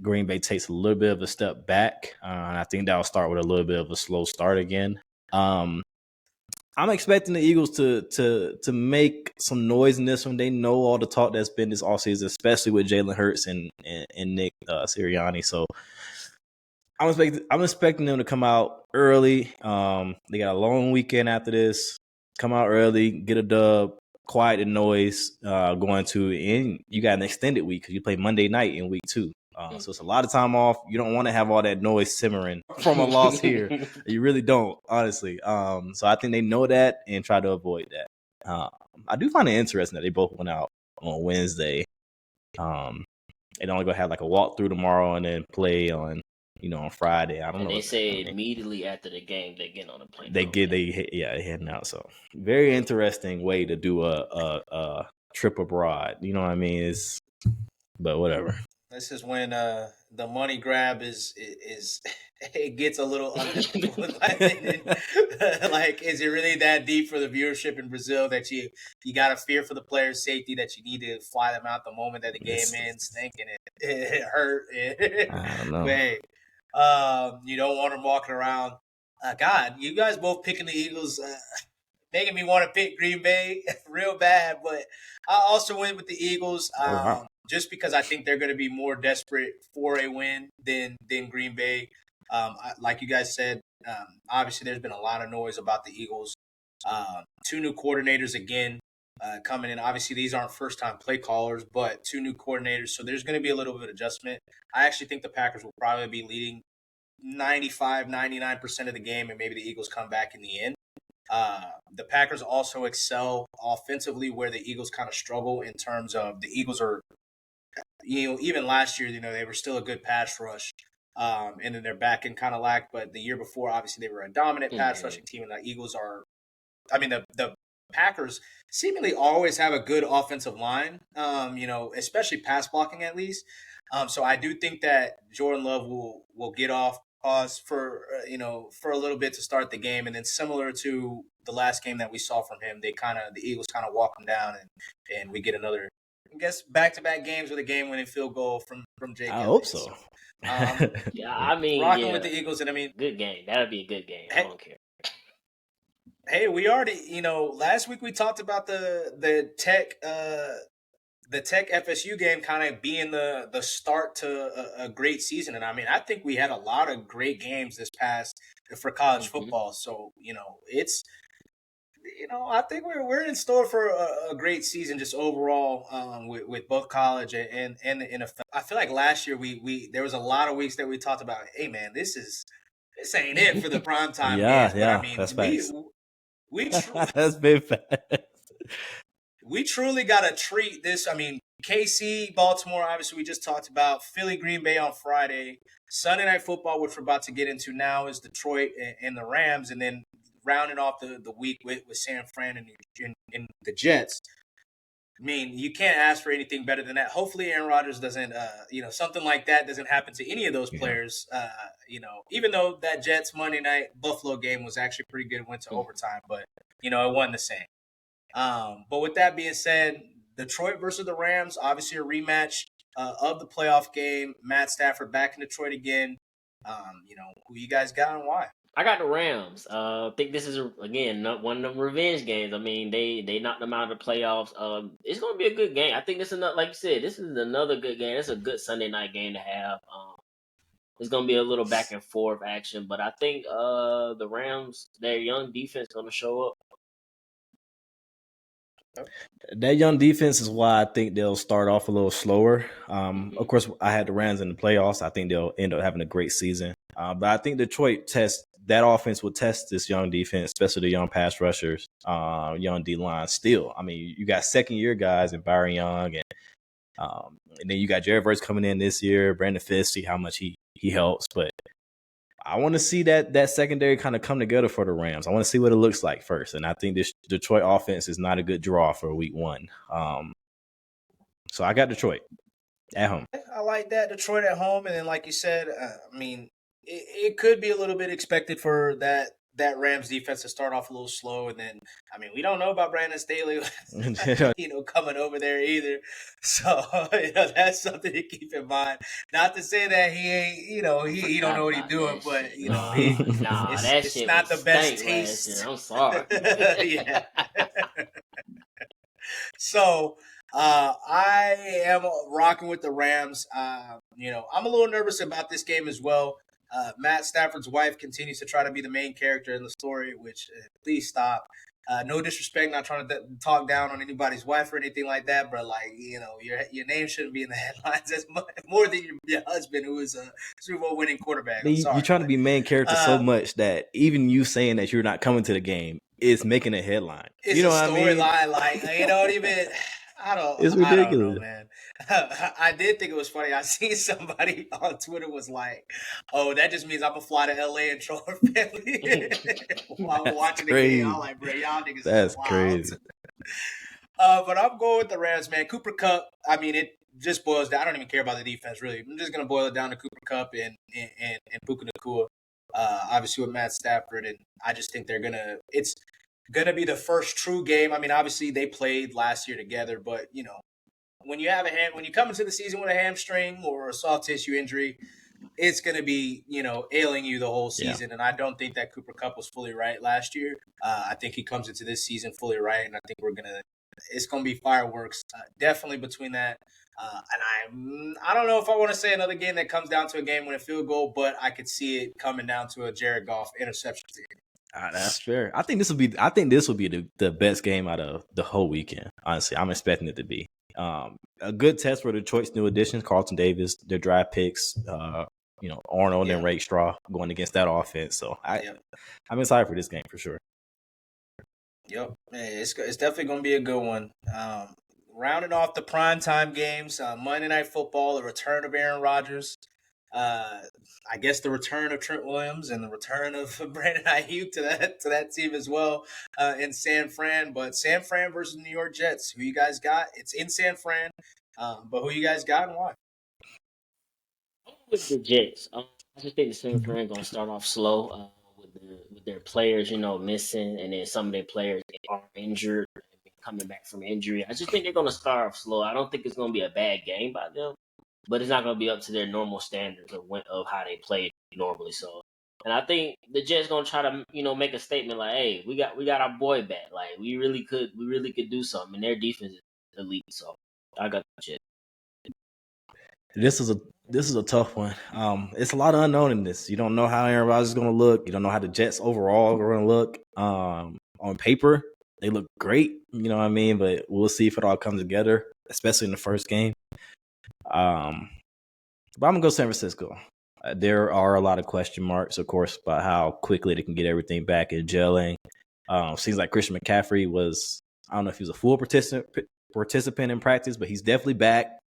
Green Bay takes a little bit of a step back. And I think that'll start with a little bit of a slow start again. I'm expecting the Eagles to make some noise in this one. They know all the talk that's been this offseason, especially with Jalen Hurts and Nick Sirianni. So I'm expecting them to come out early. They got a long weekend after this. Come out early, get a dub. Quiet the noise and you got an extended week because you play Monday night in week 2. So it's a lot of time off. You don't want to have all that noise simmering from a loss here. You really don't, honestly. So I think they know that and try to avoid that. I do find it interesting that they both went out on Wednesday. They only going to have like a walkthrough tomorrow and then play on Friday. I don't know. They say immediately after the game they get on the plane. They heading out. So very interesting way to do a trip abroad. You know what I mean? But whatever. This is when the money grab is it gets a little unethical in my opinion. Like, is it really that deep for the viewership in Brazil that you got to fear for the players' safety, that you need to fly them out the moment that the game ends, thinking it hurt? I don't know. But hey, you don't want them walking around. God, you guys both picking the Eagles. Making me want to pick Green Bay real bad, but I also went with the Eagles Oh, wow. just because I think they're going to be more desperate for a win than Green Bay. Like you guys said, obviously there's been a lot of noise about the Eagles. Two new coordinators again coming in. Obviously these aren't first time play callers, but two new coordinators, so there's going to be a little bit of adjustment. I actually think the Packers will probably be leading 99% of the game, and maybe the Eagles come back in the end. The Packers also excel offensively, where the Eagles kind of struggle in terms of the Eagles are, even last year, they were still a good pass rush. And then their back end kind of lacked, but the year before, obviously, they were a dominant pass rushing team, and the Eagles are, the Packers seemingly always have a good offensive line, especially pass blocking at least. So I do think that Jordan Love will get off pause for for a little bit to start the game, and then similar to the last game that we saw from him, the Eagles kind of walk him down, and we get another, I guess, back-to-back games with a game-winning field goal from Jake. I hope so. Yeah, I mean, rocking with the Eagles, and good game. That'll be a good game. I don't care. Hey, we already, last week we talked about the Tech FSU game kind of being the start to a great season, and I think we had a lot of great games this past for college football. So it's I think we're in store for a great season just overall with both college and the NFL. I feel like last year we there was a lot of weeks that we talked about, hey man, this ain't it for the primetime games. Yeah, But that's facts. that's been fast. We truly got to treat this. KC, Baltimore, obviously we just talked about. Philly, Green Bay on Friday. Sunday Night Football, which we're about to get into now, is Detroit and the Rams. And then rounding off the week with San Fran and the Jets. You can't ask for anything better than that. Hopefully Aaron Rodgers doesn't, something like that doesn't happen to any of those players. Even though that Jets Monday Night Buffalo game was actually pretty good, went to overtime, but, it wasn't the same. But with that being said, Detroit versus the Rams, obviously a rematch of the playoff game. Matt Stafford back in Detroit again. Who you guys got and why? I got the Rams. I think this is again one of them revenge games. They knocked them out of the playoffs. It's going to be a good game. I think this is another, like you said, this is another good game. It's a good Sunday night game to have. It's going to be a little back and forth action, but I think the Rams, their young defense, going to show up. That young defense is why I think they'll start off a little slower. Of course, I had the Rams in the playoffs. I think they'll end up having a great season. But I think Detroit that offense will test this young defense, especially the young pass rushers, young D-line still. You got second-year guys in Byron Young, and then you got Jared Verse coming in this year, Brandon Fisk, see how much he helps. But I want to see that secondary kind of come together for the Rams. I want to see what it looks like first. And I think this Detroit offense is not a good draw for week one. So I got Detroit at home. I like that. Detroit at home. And then, like you said, it could be a little bit expected for that Rams defense to start off a little slow. And then, we don't know about Brandon Staley, coming over there either. So, that's something to keep in mind. Not to say that he ain't, he don't know what he's doing, but, it's not the best taste. I'm sorry. Yeah. So, I am rocking with the Rams. I'm a little nervous about this game as well. Matt Stafford's wife continues to try to be the main character in the story, which please stop. No disrespect, not trying to talk down on anybody's wife or anything like that, but your name shouldn't be in the headlines as much, more than your husband, who is a Super Bowl winning quarterback. You're trying to be main character so much that even you saying that you're not coming to the game is making a headline. It's a storyline, don't even. It's ridiculous. I don't know, man. I did think it was funny. I seen somebody on Twitter was like, "Oh, that just means I'm gonna fly to LA and troll her family while I'm watching the game." I'm like, "Bro, y'all niggas." That's wild. crazy. But I'm going with the Rams, man. Cooper Kupp. just boils down. I don't even care about the defense really. I'm just gonna boil it down to Cooper Kupp and Puka Nacua. Obviously with Matt Stafford, and I just think it's gonna be the first true game. I mean, obviously they played last year together, but when you come into the season with a hamstring or a soft tissue injury, it's going to be, ailing you the whole season. And I don't think that Cooper Kupp was fully right last year. I think he comes into this season fully right. And I think it's going to be fireworks, definitely between that. And I don't know if I want to say another game that comes down to a game with a field goal, but I could see it coming down to a Jared Goff interception. That's fair. I think this will be the best game out of the whole weekend. Honestly, I'm expecting it to be. A good test for Detroit's new additions, Carlton Davis, their draft picks, Arnold and Rakestraw going against that offense. So I'm excited for this game for sure. Yep, it's definitely going to be a good one. Rounding off the primetime games, Monday Night Football, the return of Aaron Rodgers. I guess the return of Trent Williams and the return of Brandon Ayuk to that team as well in San Fran. But San Fran versus New York Jets. Who you guys got? It's in San Fran, but who you guys got and why? With the Jets, I just think the San Fran going to start off slow with their players, missing, and then some of their players are injured, coming back from injury. I just think they're going to start off slow. I don't think it's going to be a bad game by them, but it's not going to be up to their normal standards of how they play normally. So, and I think the Jets going to try to make a statement like, "Hey, we got our boy back. Like we really could do something." And their defense is elite. So I got the Jets. This is a tough one. It's a lot of unknown in this. You don't know how Aaron Rodgers is going to look. You don't know how the Jets overall are going to look. On paper, they look great. You know what I mean? But we'll see if it all comes together, especially in the first game. But I'm going to go San Francisco. There are a lot of question marks, of course, about how quickly they can get everything back in gelling. Seems like Christian McCaffrey was, I don't know if he was a full participant in practice, but he's definitely back.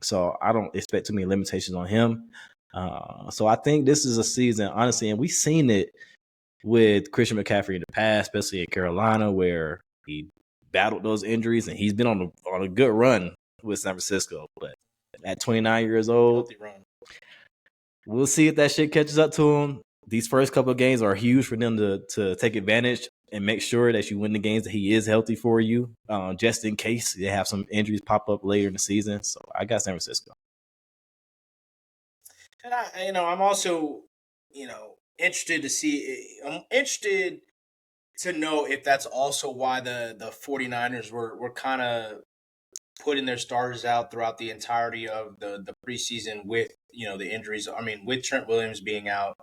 So I don't expect too many limitations on him. So I think this is a season, honestly, and we've seen it with Christian McCaffrey in the past, especially in Carolina, where he battled those injuries, and he's been on a good run with San Francisco. But at 29 years old, we'll see if that shit catches up to him. These first couple of games are huge for them to take advantage and make sure that you win the games that he is healthy for you, just in case they have some injuries pop up later in the season. So I got San Francisco. And I'm also, interested to know if that's also why the 49ers were kind of putting their starters out throughout the entirety of the preseason with, the injuries. I mean, with Trent Williams being out,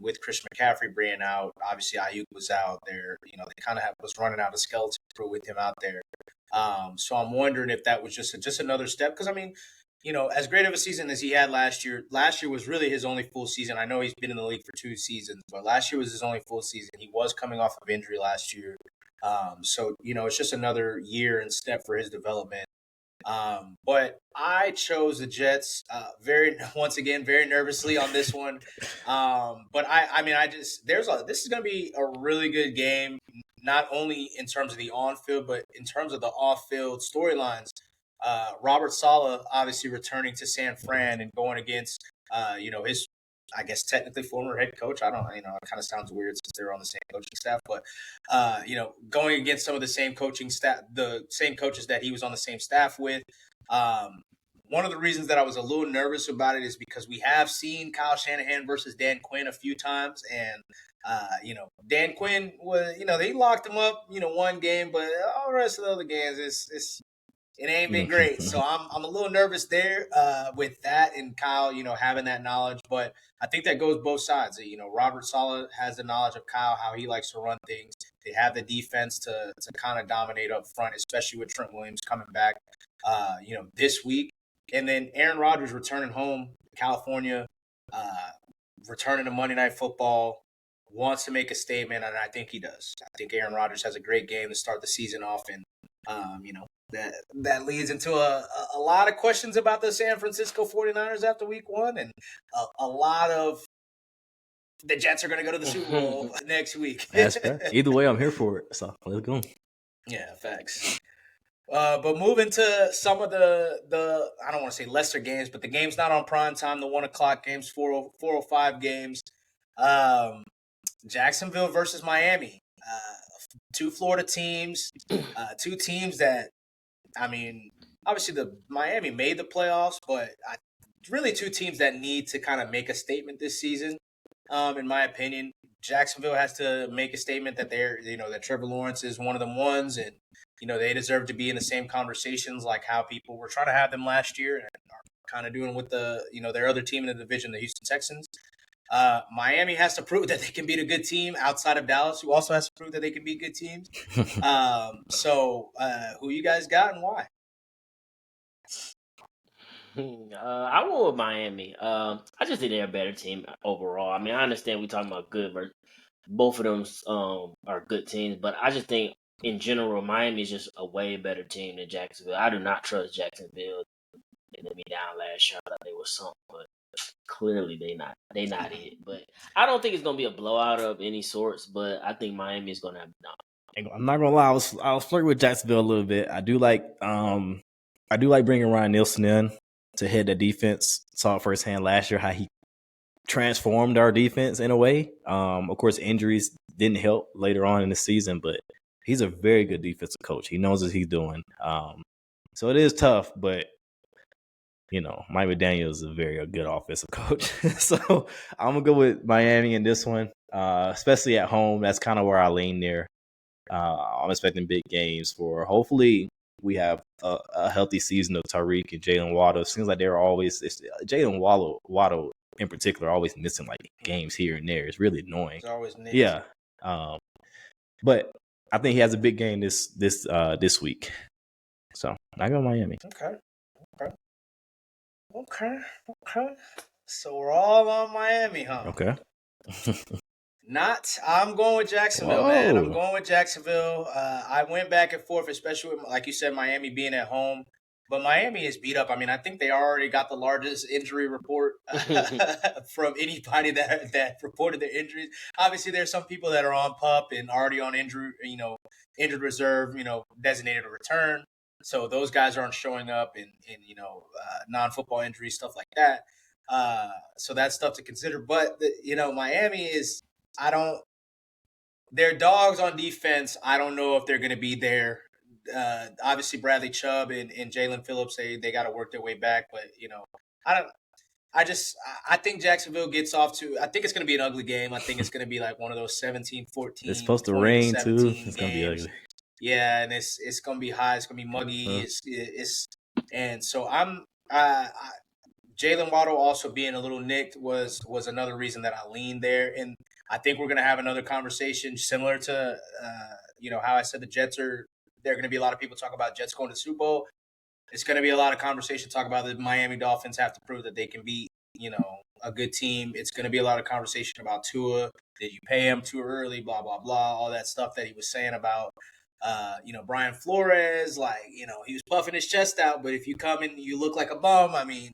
with Christian McCaffrey being out, obviously Ayuk was out there. They kind of was running out of skeleton crew with him out there. So I'm wondering if that was just another step. Because, I mean, as great of a season as he had last year was really his only full season. I know he's been in the league for 2 seasons, but last year was his only full season. He was coming off of injury last year. So, it's just another year and step for his development. But I chose the Jets once again, very nervously on this one. But this is going to be a really good game, not only in terms of the on-field, but in terms of the off-field storylines. Robert Saleh obviously returning to San Fran and going against, his, I guess, technically former head coach. I don't, it kind of sounds weird since they're on the same coaching staff, but, going against some of the same coaching staff, the same coaches that he was on the same staff with. One of the reasons that I was a little nervous about it is because we have seen Kyle Shanahan versus Dan Quinn a few times, and Dan Quinn was, they locked him up, one game, but all the rest of the other games, it ain't been great. So I'm a little nervous there with that and Kyle, having that knowledge. But I think that goes both sides. Robert Saleh has the knowledge of Kyle, how he likes to run things. They have the defense to kind of dominate up front, especially with Trent Williams coming back, this week. And then Aaron Rodgers returning home to California, returning to Monday Night Football, wants to make a statement, and I think he does. I think Aaron Rodgers has a great game to start the season off, and, that leads into a lot of questions about the San Francisco 49ers after week 1, and a lot of the Jets are going to go to the Super Bowl next week. That's fair. Either way, I'm here for it. So let's go. Yeah, facts. But moving to some of the I don't want to say lesser games, but the games not on prime time, the 1 o'clock games, 4:05 games. Um, Jacksonville versus Miami. Two Florida teams, two teams that, I mean, obviously the Miami made the playoffs, but really two teams that need to kind of make a statement this season. In my opinion, Jacksonville has to make a statement that that Trevor Lawrence is one of them ones, and they deserve to be in the same conversations like how people were trying to have them last year and are kind of doing with their other team in the division, the Houston Texans. Miami has to prove that they can beat a good team outside of Dallas, who also has to prove that they can beat good teams. So who you guys got and why? I went with Miami. I just think they're a better team overall. I mean, I understand we talking about good, but both of them are good teams. But I just think in general, Miami is just a way better team than Jacksonville. I do not trust Jacksonville. They let me down last year. I thought they were something, but clearly they not it. But I don't think it's gonna be a blowout of any sorts. But I think Miami is gonna have I'm not gonna lie, I was flirting with Jacksonville a little bit. I do like bringing Ryan Nielsen in to head the defense. Saw it firsthand last year how he transformed our defense in a way. Of course, injuries didn't help later on in the season, but he's a very good defensive coach. He knows what he's doing. So it is tough, but Mike McDaniel is a very good offensive coach. So I'm gonna go with Miami in this one, especially at home. That's kind of where I lean there. I'm expecting big games for hopefully we have a healthy season of Tyreek and Jalen Waddle. Seems like they're always Jalen Waddle in particular always missing like games here and there. It's really annoying. It's always nicked. Yeah. But I think he has a big game this week. So I go Miami. Okay. So we're all on Miami, huh? Okay. I'm going with Jacksonville, man. I'm going with Jacksonville. I went back and forth, especially with, like you said, Miami being at home. But Miami is beat up. I mean, I think they already got the largest injury report from anybody that reported their injuries. Obviously, there's some people that are on PUP and already on injured reserve, designated to return. So those guys aren't showing up in non-football injuries, stuff like that. So that's stuff to consider. But Miami is. They're dogs on defense. I don't know if they're going to be there. Obviously, Bradley Chubb and Jalen Phillips, they got to work their way back. But I think Jacksonville gets off to. I think it's going to be an ugly game. I think it's going to be like one of those 17-14. It's supposed to rain too. It's going to be ugly. Yeah, and it's going to be high. It's going to be muggy. And so I'm. Jalen Waddle also being a little nicked was another reason that I leaned there. And I think we're going to have another conversation similar to, how I said there are going to be a lot of people talking about Jets going to the Super Bowl. It's going to be a lot of conversation talk about the Miami Dolphins have to prove that they can beat, a good team. It's going to be a lot of conversation about Tua. Did you pay him too early? Blah, blah, blah. All that stuff that he was saying about, Brian Flores. Like, he was puffing his chest out. But if you come and you look like a bum, I mean,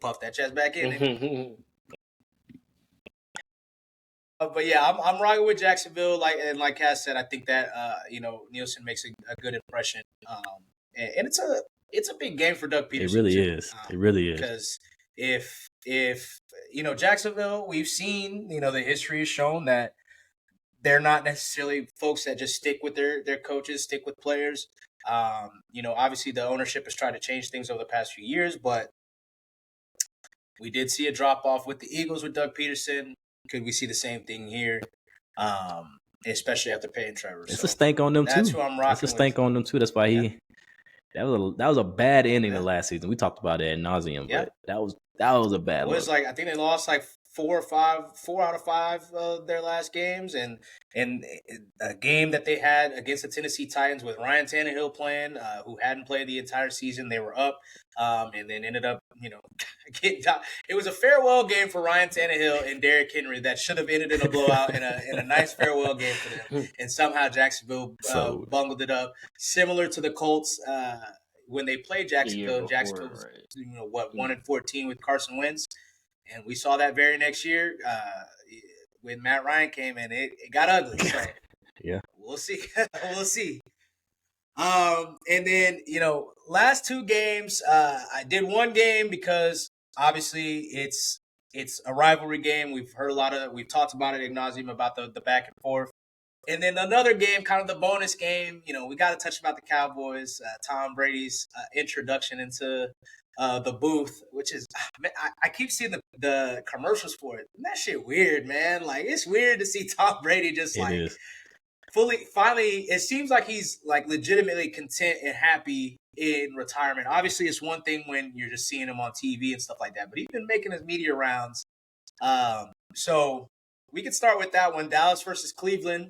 puff that chest back in. But yeah, I'm rocking with Jacksonville. Like Cass said, I think that Nielsen makes a good impression. And it's a big game for Doug Peterson. It really is. It really is. Because if Jacksonville, we've seen the history has shown that they're not necessarily folks that just stick with their coaches, stick with players. Obviously the ownership has tried to change things over the past few years, but we did see a drop off with the Eagles with Doug Peterson. Could we see the same thing here? Especially after paying Trevor. It's a stank on them too. That's who I'm rocking. It's a stank on them too. That's why that was a bad ending the last season. We talked about it ad nauseum, but that was a bad. It was look. I think they lost 4 out of 5 of their last games, and a game that they had against the Tennessee Titans with Ryan Tannehill playing, who hadn't played the entire season. They were up, and then ended up, getting down. It was a farewell game for Ryan Tannehill and Derrick Henry that should have ended in a blowout in a nice farewell game for them, and somehow Jacksonville bungled it up, similar to the Colts when they played Jacksonville. Jacksonville was 1-14 with Carson Wentz. And we saw that very next year when Matt Ryan came in. It got ugly. So yeah, we'll see. We'll see. And then, last two games, I did one game because obviously it's a rivalry game. We've talked about it ad nauseum about the back and forth. And then another game, kind of the bonus game. We got to touch about the Cowboys. Tom Brady's introduction into the booth, which is, man, I keep seeing the commercials for it. And that shit weird, man. Like, it's weird to see Tom Brady just It is. finally, it seems like he's like legitimately content and happy in retirement. Obviously, it's one thing when you're just seeing him on TV and stuff like that, but he's been making his media rounds. So we could start with that one: Dallas versus Cleveland.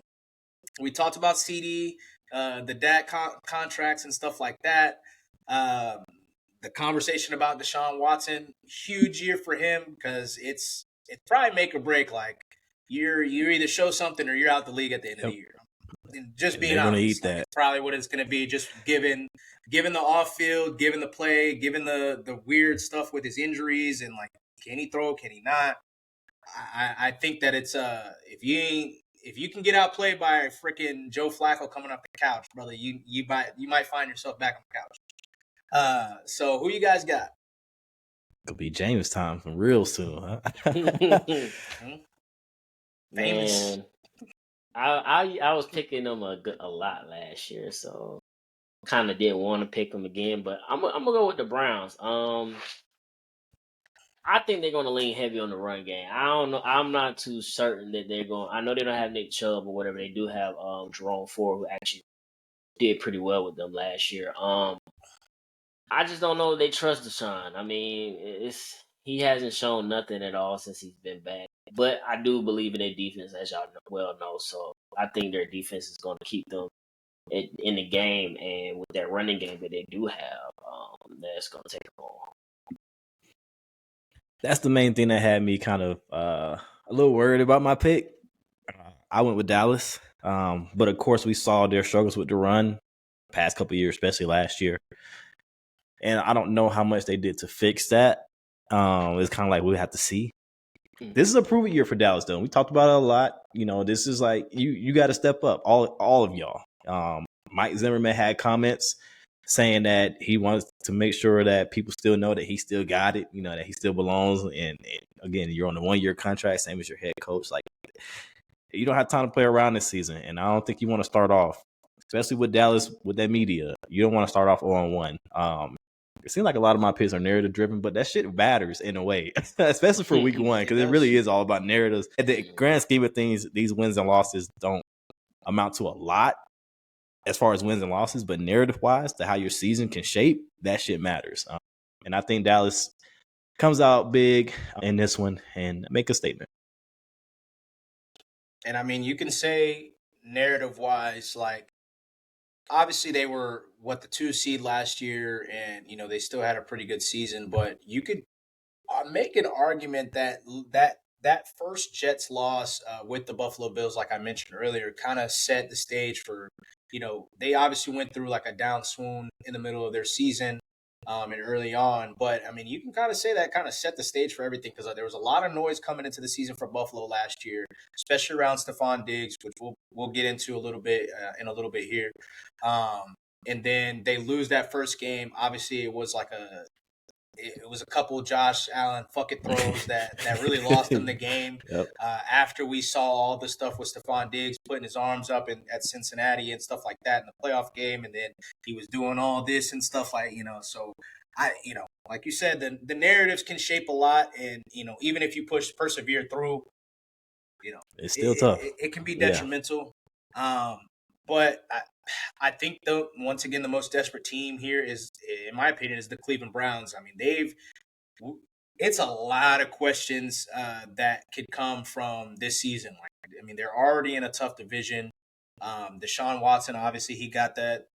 We talked about CD, the Dak contracts and stuff like that. The conversation about Deshaun Watson, huge year for him because it's probably make or break. Like you either show something or you're out the league at the end of the year. And just being They're honest, gonna eat that. it's probably what it's going to be. Just given the off field, given the play, given the weird stuff with his injuries, and like, can he throw? Can he not? I think that it's if you can get outplayed by freaking Joe Flacco coming off the couch, brother, you might find yourself back on the couch. So who you guys got? It'll be James time from real soon, huh? Famous. Man, I was picking them a lot last year, so kind of didn't want to pick them again. But I'm gonna go with the Browns. I think they're going to lean heavy on the run game. I don't know. I'm not too certain that they're going. I know they don't have Nick Chubb or whatever. They do have Jerome Ford, who actually did pretty well with them last year. I just don't know if they trust Deshaun. I mean, he hasn't shown nothing at all since he's been back. But I do believe in their defense, as y'all well know. So I think their defense is going to keep them in the game, and with that running game that they do have, that's going to take them on. That's the main thing that had me kind of a little worried about my pick. I went with Dallas, but of course we saw their struggles with the run past couple of years, especially last year. And I don't know how much they did to fix that. It's kind of like we'll have to see. This is a prove it year for Dallas, though. We talked about it a lot. This is like you got to step up, all of y'all. Mike Zimmerman had comments saying that he wants to make sure that people still know that he still got it, that he still belongs. And again, you're on a 1-year contract, same as your head coach. Like, you don't have time to play around this season. And I don't think you want to start off, especially with Dallas, with that media. You don't want to start off 0-1. It seems like a lot of my picks are narrative driven, but that shit matters in a way, especially for week 1, because it really is all about narratives. At the grand scheme of things, these wins and losses don't amount to a lot as far as wins and losses, but narrative-wise, to how your season can shape, that shit matters. And I think Dallas comes out big in this one and make a statement. And I mean, you can say narrative-wise, like, obviously they were the 2 seed last year, and they still had a pretty good season. But you could make an argument that first Jets loss with the Buffalo Bills, like I mentioned earlier, kind of set the stage for, they obviously went through like a down swoon in the middle of their season and early on. But, I mean, you can kind of say that kind of set the stage for everything because there was a lot of noise coming into the season for Buffalo last year, especially around Stephon Diggs, which we'll get into a little bit in a little bit here. And then they lose that first game. Obviously, it was a couple of Josh Allen fuck it throws that really lost them the game. Yep. After we saw all the stuff with Stephon Diggs putting his arms up at Cincinnati and stuff like that in the playoff game, and then he was doing all this and stuff like, so like you said, the narratives can shape a lot, and even if you persevere through, it's still tough. It can be detrimental. Yeah. But I think once again, the most desperate team here is, in my opinion, is the Cleveland Browns. I mean, it's a lot of questions that could come from this season. Like, I mean, they're already in a tough division. Deshaun Watson, obviously, he got the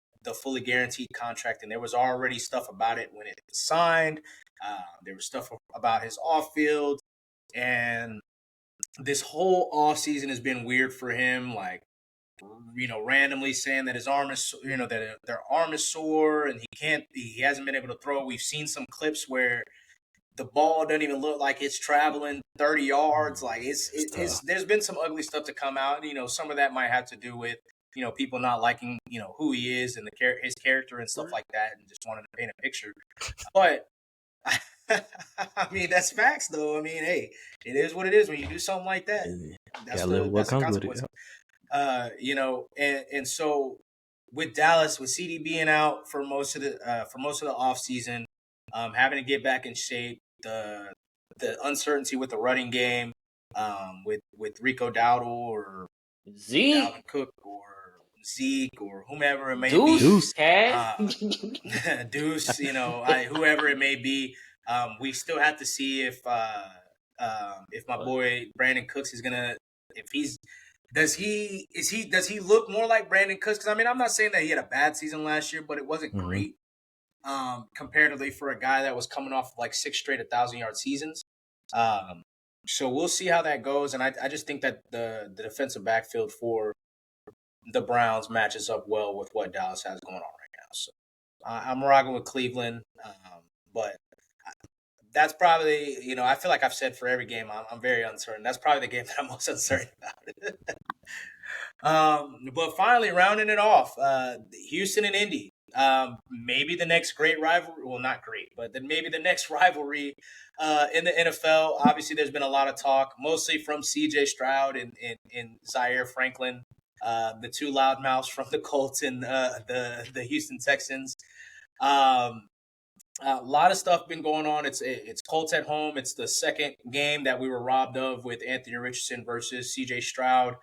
fully guaranteed contract, and there was already stuff about it when it was signed. There was stuff about his off field, and this whole off season has been weird for him. Like, randomly saying that his arm is, that their arm is sore and he hasn't been able to throw. We've seen some clips where the ball doesn't even look like it's traveling 30 yards. Like it's there's been some ugly stuff to come out. Some of that might have to do with, people not liking who he is and his character and stuff like that, and just wanted to paint a picture. But I mean, that's facts, though. I mean, hey, it is what it is when you do something like that. Gotta live with what That's the comes with consequence. it. And so with Dallas, with CD being out for most of the offseason, having to get back in shape, the uncertainty with the running game, with Rico Dowdle or Zeke, Dalvin Cook or Zeke or whomever it may Deuce, be, Deuce, whoever it may be, we still have to see if my boy Brandon Cooks is gonna, if he's does he look more like Brandon Cooks? Because I mean, I'm not saying that he had a bad season last year, but it wasn't great comparatively for a guy that was coming off like 6 straight 1,000-yard seasons. So we'll see how that goes, and I just think that the defensive backfield for the Browns matches up well with what Dallas has going on right now. So I'm rocking with Cleveland, but that's probably, I feel like I've said for every game, I'm very uncertain. That's probably the game that I'm most uncertain about. But finally, rounding it off, Houston and Indy. Maybe the next great rivalry. Well, not great, but then maybe the next rivalry in the NFL. Obviously, there's been a lot of talk, mostly from C.J. Stroud and Zaire Franklin, the two loudmouths from the Colts and the Houston Texans. A lot of stuff been going on. It's Colts at home. It's the second game that we were robbed of with Anthony Richardson versus C.J. Stroud.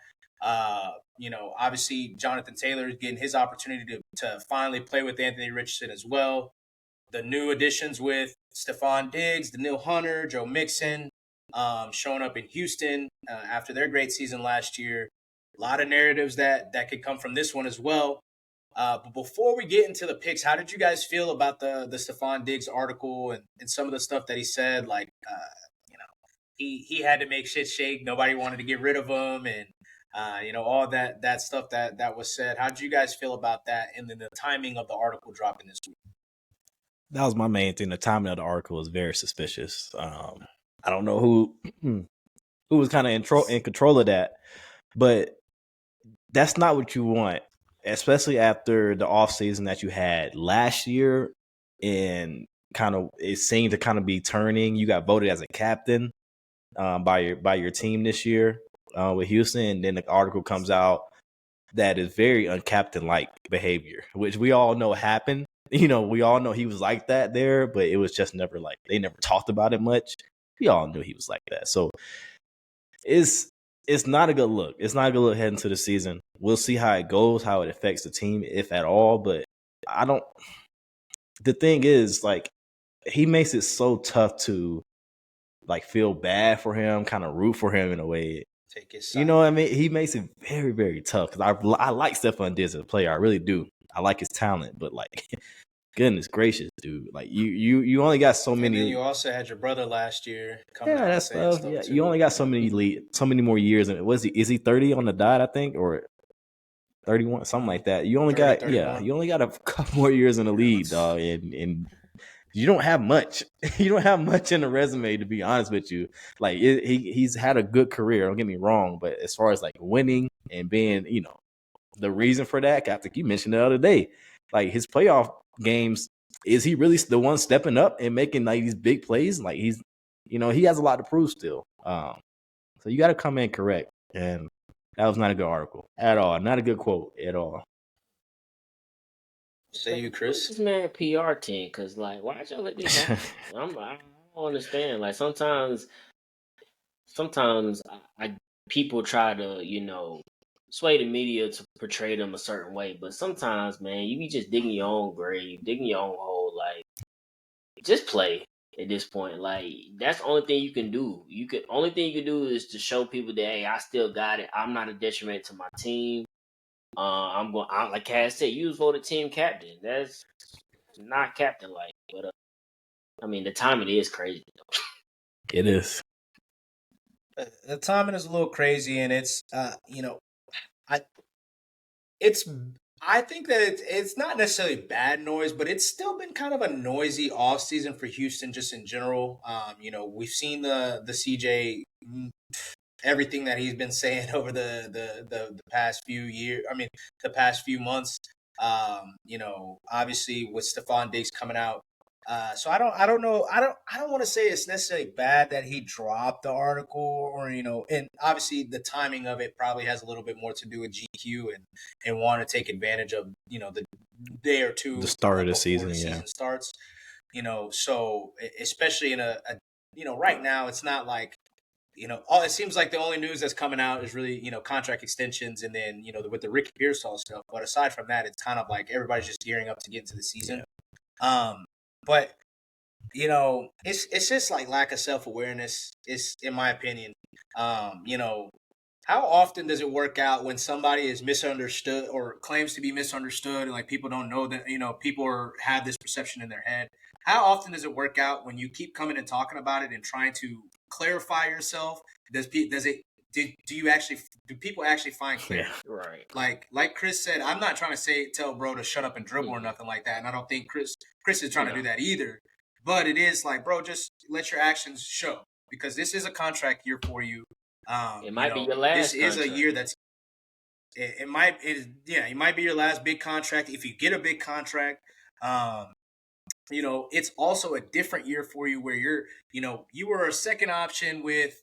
Obviously Jonathan Taylor is getting his opportunity to finally play with Anthony Richardson as well. The new additions with Stephon Diggs, Daniil Hunter, Joe Mixon, showing up in Houston after their great season last year. A lot of narratives that could come from this one as well. But before we get into the picks, how did you guys feel about the Stephon Diggs article and some of the stuff that he said? Like, he had to make shit shake. Nobody wanted to get rid of him, and all that stuff that was said. How did you guys feel about that? And then the timing of the article dropping this week. That was my main thing. The timing of the article was very suspicious. I don't know who was kind of in control of that, but that's not what you want, especially after the offseason that you had last year, and kind of it seemed to kind of be turning. You got voted as a captain by your team this year with Houston, and then the article comes out that is very uncaptain-like behavior, which we all know happened. We all know he was like that there, but it was just never like, they never talked about it much. We all knew he was like that. So it's not a good look. It's not a good look heading into the season. We'll see how it goes, how it affects the team, if at all. But the thing is, like, he makes it so tough to like feel bad for him, kind of root for him in a way. Take his side. You know what I mean? He makes it very, very tough, because I like Stephon Diggs as a player. I really do. I like his talent, but like, goodness gracious, dude! Like you only got so many. And then you also had your brother last year coming out that and saying stuff. Yeah, too. you only got so many more years. And is he 30 on the dot? I think, or 31, something like that. You only 31. you only got a couple more years in the league, dog, and you don't have much. You don't have much in the resume, to be honest with you. Like, he's had a good career. Don't get me wrong, but as far as like winning and being, the reason for that, I think you mentioned the other day, like his playoff games, is he really the one stepping up and making like these big plays? Like, he's, he has a lot to prove still. So you got to come in correct, and that was not a good article at all. Not a good quote at all. Say you, Chris. This man PR team, because like, why y'all let this happen? I don't understand. Like, sometimes people try to sway the media to portray them a certain way, but sometimes, man, you be just digging your own grave, digging your own hole. Like, just play at this point. Like, that's the only thing you can do. Only thing you can do is to show people that, hey, I still got it. I'm not a detriment to my team. Like Cass said, you was voted team captain. That's not captain like, but I mean, the timing is crazy. It is. The timing is a little crazy, and it's I think that it's not necessarily bad noise, but it's still been kind of a noisy off season for Houston just in general. We've seen the CJ everything that he's been saying over the past few years. I mean, the past few months. Obviously with Stephon Diggs coming out. So I don't know. I don't want to say it's necessarily bad that he dropped the article, or and obviously the timing of it probably has a little bit more to do with GQ and want to take advantage of the day or two the start of the before season, the yeah. season starts. So especially in a right now, it's not like it seems like the only news that's coming out is really contract extensions, and then with the Ricky Pearsall stuff. But aside from that, it's kind of like everybody's just gearing up to get into the season. But it's just like lack of self-awareness. It's, in my opinion. How often does it work out when somebody is misunderstood or claims to be misunderstood, and like people don't know that people have this perception in their head? How often does it work out when you keep coming and talking about it and trying to clarify yourself? Do people actually find clarity? Yeah, right. Like Chris said, I'm not trying to tell bro to shut up and dribble or nothing like that, and I don't think Chris is trying to do that either. But it is like, bro, just let your actions show, because this is a contract year for you. It might be your last. This is a year that's. It might be your last big contract if you get a big contract. It's also a different year for you where you were a second option with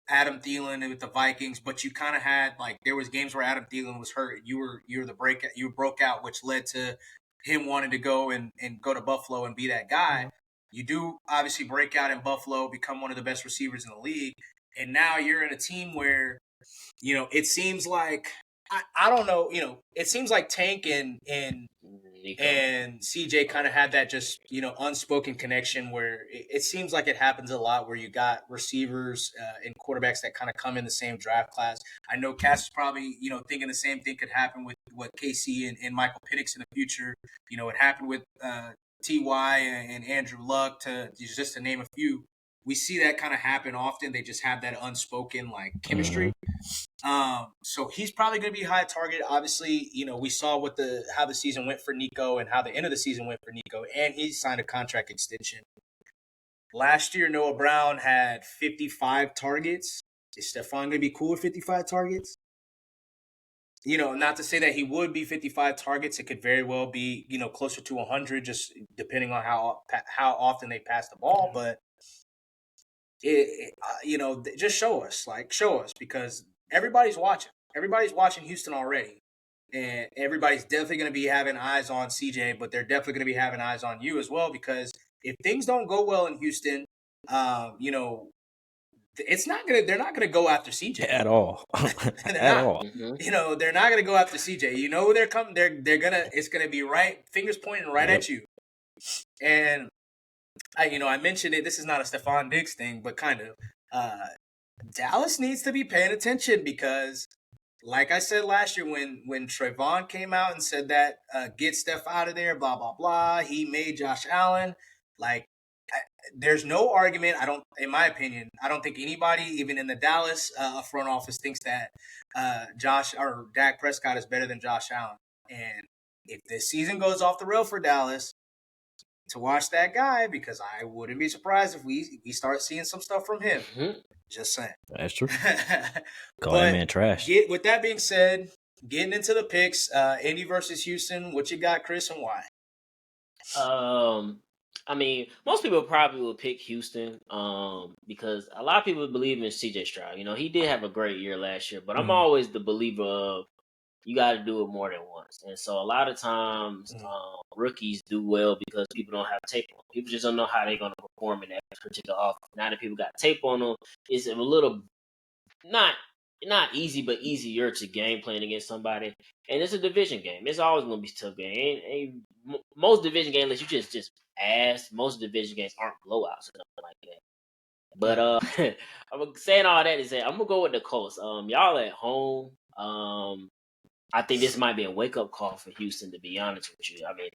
Adam Thielen and with the Vikings, but you kind of had there was games where Adam Thielen was hurt. You were the breakout. You broke out, which led to him wanting to go and go to Buffalo and be that guy. Mm-hmm. You do obviously break out in Buffalo, become one of the best receivers in the league, and now you're in a team where it seems like I don't know. It seems like Tank and CJ kind of had that just unspoken connection where it seems like it happens a lot where you got receivers and quarterbacks that kind of come in the same draft class. I know Cass is probably thinking the same thing could happen with what KC and Michael Penix in the future. It happened with Ty and Andrew Luck, just to name a few. We see that kind of happen often. They just have that unspoken chemistry. Mm-hmm. So he's probably going to be high target. Obviously, we saw how the season went for Nico and how the end of the season went for Nico, and he signed a contract extension. Last year, Noah Brown had 55 targets. Is Stephon going to be cool with 55 targets? Not to say that he would be 55 targets. It could very well be, closer to 100, just depending on how often they pass the ball. But just show us, because everybody's watching. Everybody's watching Houston already, and everybody's definitely going to be having eyes on CJ, but they're definitely going to be having eyes on you as well, because if things don't go well in Houston, it's not gonna. They're not gonna go after CJ at all. At all. Mm-hmm. They're not gonna go after CJ. They're coming. They're gonna. It's gonna be right. Fingers pointing right at you. And I mentioned it. This is not a Stephon Diggs thing, but kind of. Dallas needs to be paying attention, because, like I said last year, when Trayvon came out and said that get Steph out of there, blah blah blah, he made Josh Allen there's no argument. In my opinion, I don't think anybody, even in the Dallas front office, thinks that Josh or Dak Prescott is better than Josh Allen. And if this season goes off the rail for Dallas, to watch that guy, because I wouldn't be surprised if we start seeing some stuff from him. Mm-hmm. Just saying. That's true. Call that man trash. With that being said, getting into the picks, Indy versus Houston, what you got, Chris, and why? I mean, most people probably will pick Houston because a lot of people believe in CJ Stroud. He did have a great year last year, but I'm always the believer of you got to do it more than once. And so a lot of times rookies do well because people don't have tape on them. People just don't know how they're going to perform in that particular offense. Now that people got tape on them, it's a little not easy, but easier to game plan against somebody. And it's a division game. It's always going to be a tough game. And most division games, unless you just ass, most division games aren't blowouts or nothing like that. But I'm saying all that to say I'm gonna go with the Colts. Y'all at home. I think this might be a wake up call for Houston, to be honest with you. I mean,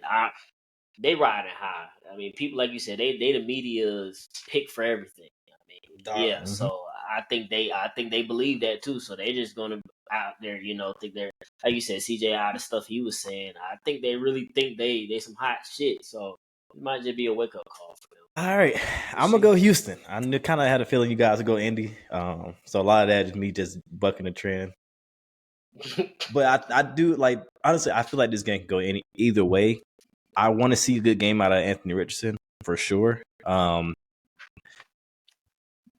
they riding high. I mean, people like you said, they the media's pick for everything. I mean, yeah. So I think they believe that too. So they just gonna out there, think they're, like you said, CJ, all the stuff he was saying. I think they really think they some hot shit. So it might just be a wake up call for them. All right, I'm gonna go Houston. I kind of had a feeling you guys would go Indy. So a lot of that is me just bucking the trend. But I do like honestly. I feel like this game can go either way. I want to see a good game out of Anthony Richardson for sure.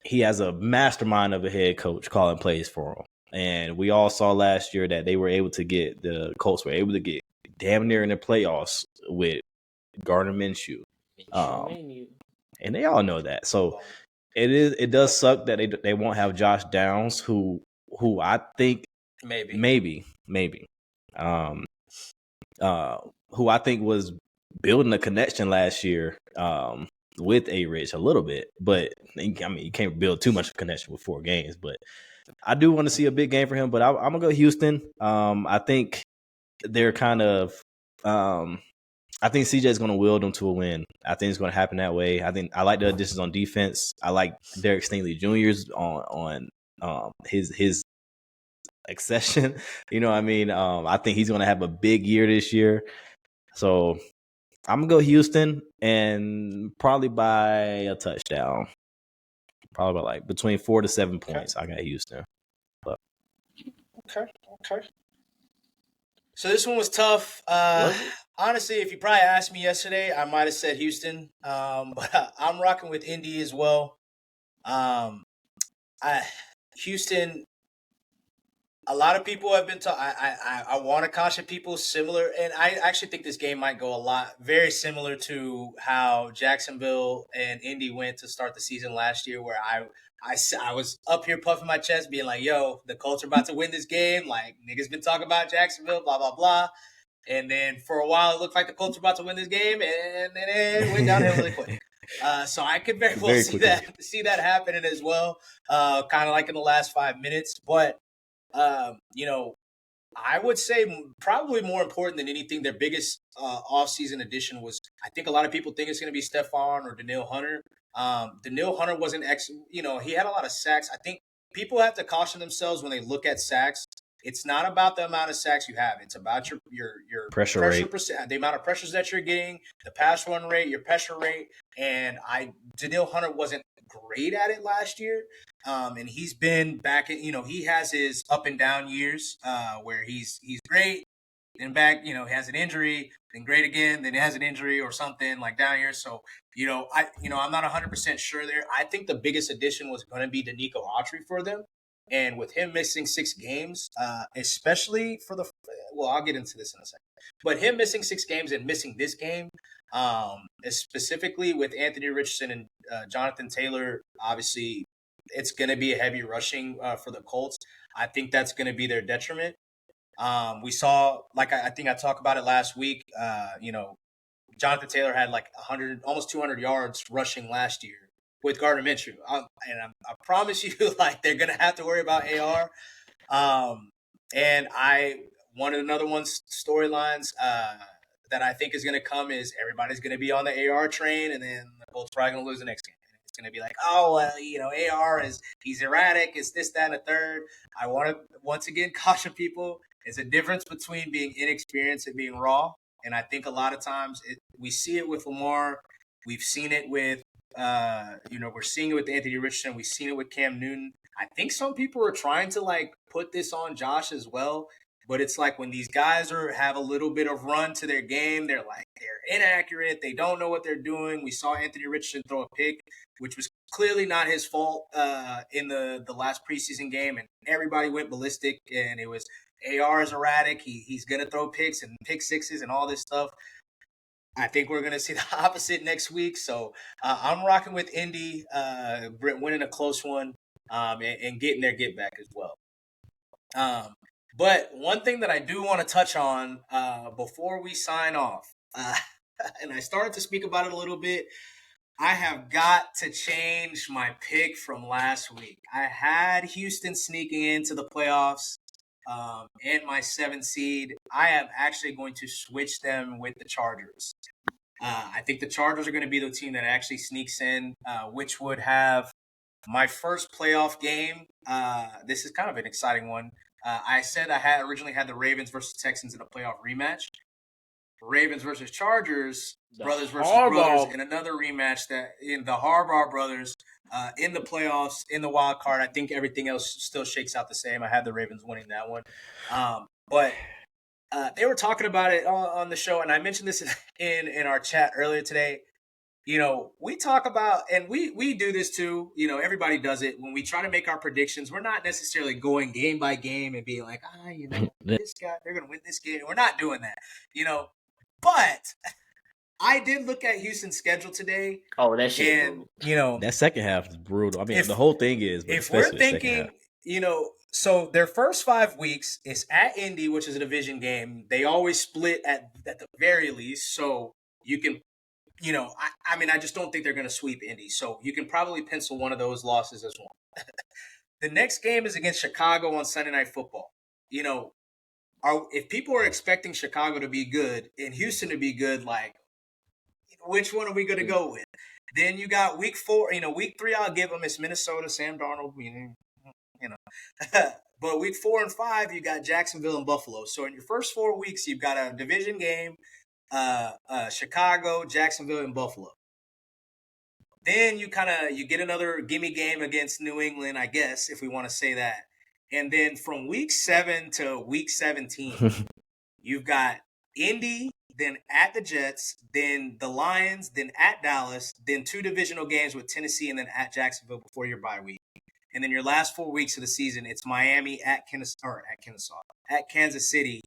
He has a mastermind of a head coach calling plays for him, and we all saw last year that the Colts were able to get damn near in the playoffs with Gardner Minshew. And they all know that. So it does suck that they won't have Josh Downs, who I think maybe who I think was building a connection last year with A Rich a little bit, but I mean you can't build too much of a connection with 4 games. But I do want to see a big game for him. But I'm gonna go Houston. I think they're kind of I think CJ is going to will them to a win. I think it's going to happen that way. I like the additions on defense. I like Derek Stingley Jr.'s on his accession. You know what I mean? I think he's going to have a big year this year. So I'm going to go Houston and probably by a touchdown. Probably by like between 4 to 7 points. I got Houston. But. Okay. So this one was tough. Honestly, if you probably asked me yesterday, I might have said Houston. But I'm rocking with Indy as well. Houston. A lot of people have been talking. I want to caution people similar, and I actually think this game might go very similar to how Jacksonville and Indy went to start the season last year, where I was up here puffing my chest, being like, "Yo, the Colts are about to win this game." Like niggas been talking about Jacksonville, blah blah blah, and then for a while it looked like the Colts were about to win this game, and then it went downhill really quick. So I could very well see that happening as well, kind of like in the last 5 minutes, but. I would say probably more important than anything, their biggest offseason addition was, I think a lot of people think it's going to be Stephon or Danielle Hunter. Danielle Hunter wasn't, he had a lot of sacks. I think people have to caution themselves when they look at sacks. It's not about the amount of sacks you have. It's about your pressure rate, the amount of pressures that you're getting, the pass run rate, your pressure rate. And Danielle Hunter wasn't great at it last year. And he's been back he has his up and down years where he's great and back, he has an injury, then great again, then he has an injury or something like down here. So, I'm not 100% sure there. I think the biggest addition was going to be Danico Autry for them. And with him missing 6 games, especially for I'll get into this in a second. But him missing 6 games and missing this game, specifically with Anthony Richardson and Jonathan Taylor, obviously it's going to be a heavy rushing for the Colts. I think that's going to be their detriment. We saw, like I think I talked about it last week, Jonathan Taylor had like 100, almost 200 yards rushing last year with Gardner Minshew. I promise you, like, they're going to have to worry about AR. And one of another one's storylines that I think is going to come is everybody's going to be on the AR train, and then the Colts probably going to lose the next game. It's going to be like, oh, well, AR he's erratic. It's this, that, and a third. I want to once again caution people. It's a difference between being inexperienced and being raw. And I think a lot of times we see it with Lamar. We've seen it with, we're seeing it with Anthony Richardson. We've seen it with Cam Newton. I think some people are trying to like put this on Josh as well. But it's like when these guys have a little bit of run to their game, they're inaccurate. They don't know what they're doing. We saw Anthony Richardson throw a pick, which was clearly not his fault in the last preseason game. And everybody went ballistic, and it was AR is erratic. He's going to throw picks and pick sixes and all this stuff. I think we're going to see the opposite next week. So I'm rocking with Indy, winning a close one and getting their get back as well. But one thing that I do want to touch on before we sign off, and I started to speak about it a little bit, I have got to change my pick from last week. I had Houston sneaking into the playoffs and my 7th seed. I am actually going to switch them with the Chargers. I think the Chargers are going to be the team that actually sneaks in, which would have my first playoff game. This is kind of an exciting one. I said I had originally had the Ravens versus Texans in a playoff rematch. Ravens versus Chargers, The brothers versus Harbaugh- brothers, in another rematch that in the Harbaugh brothers in the playoffs, in the wild card. I think everything else still shakes out the same. I had the Ravens winning that one. But they were talking about it on the show, and I mentioned this in our chat earlier today. You know, we talk about, and we do this too, you know, everybody does it. When we try to make our predictions, we're not necessarily going game by game and being like, you know, this guy, they're going to win this game. We're not doing that, you know. But I did look at Houston's schedule today. Oh, that shit. And, you know, that second half is brutal. I mean, the whole thing is, but if we're especially the second thinking, half. you know, so their first 5 weeks is at Indy, which is a division game. They always split at the very least. So you can, you know, I mean, I just don't think they're going to sweep Indy. So you can probably pencil one of those losses as one. The next game is against Chicago on Sunday Night Football. You know, if people are expecting Chicago to be good and Houston to be good, like, which one are we going to go with? Then you got week 4. You know, week 3, I'll give them. It's Minnesota, Sam Darnold. You know, but week 4 and 5, you got Jacksonville and Buffalo. So in your first 4 weeks, you've got a division game. Chicago, Jacksonville, and Buffalo. Then you get another gimme game against New England, I guess, if we want to say that. And then from week 7 to week 17, you've got Indy, then at the Jets, then the Lions, then at Dallas, then 2 divisional games with Tennessee, and then at Jacksonville before your bye week. And then your last 4 weeks of the season, it's Miami at Kansas City,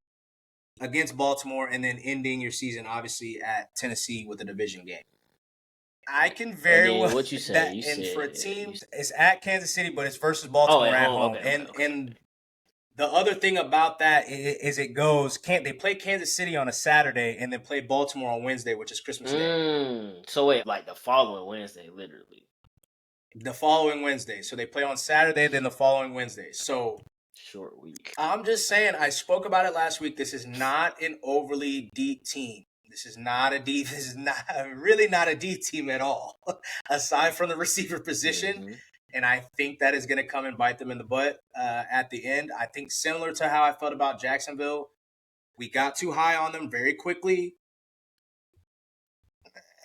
against Baltimore, and then ending your season, obviously, at Tennessee with a division game. I can very well. What you say? That, and for a team, it's at Kansas City, but it's versus Baltimore at home. Okay. And the other thing about that is it goes. They play Kansas City on a Saturday and then play Baltimore on Wednesday, which is Christmas Day. So wait, like the following Wednesday, literally. The following Wednesday. So they play on Saturday, then the following Wednesday. So short week. I'm just saying, I spoke about it last week. This is not an overly deep team. This is really not a deep team at all, aside from the receiver position. Mm-hmm. And I think that is going to come and bite them in the butt at the end. I think similar to how I felt about Jacksonville, we got too high on them very quickly.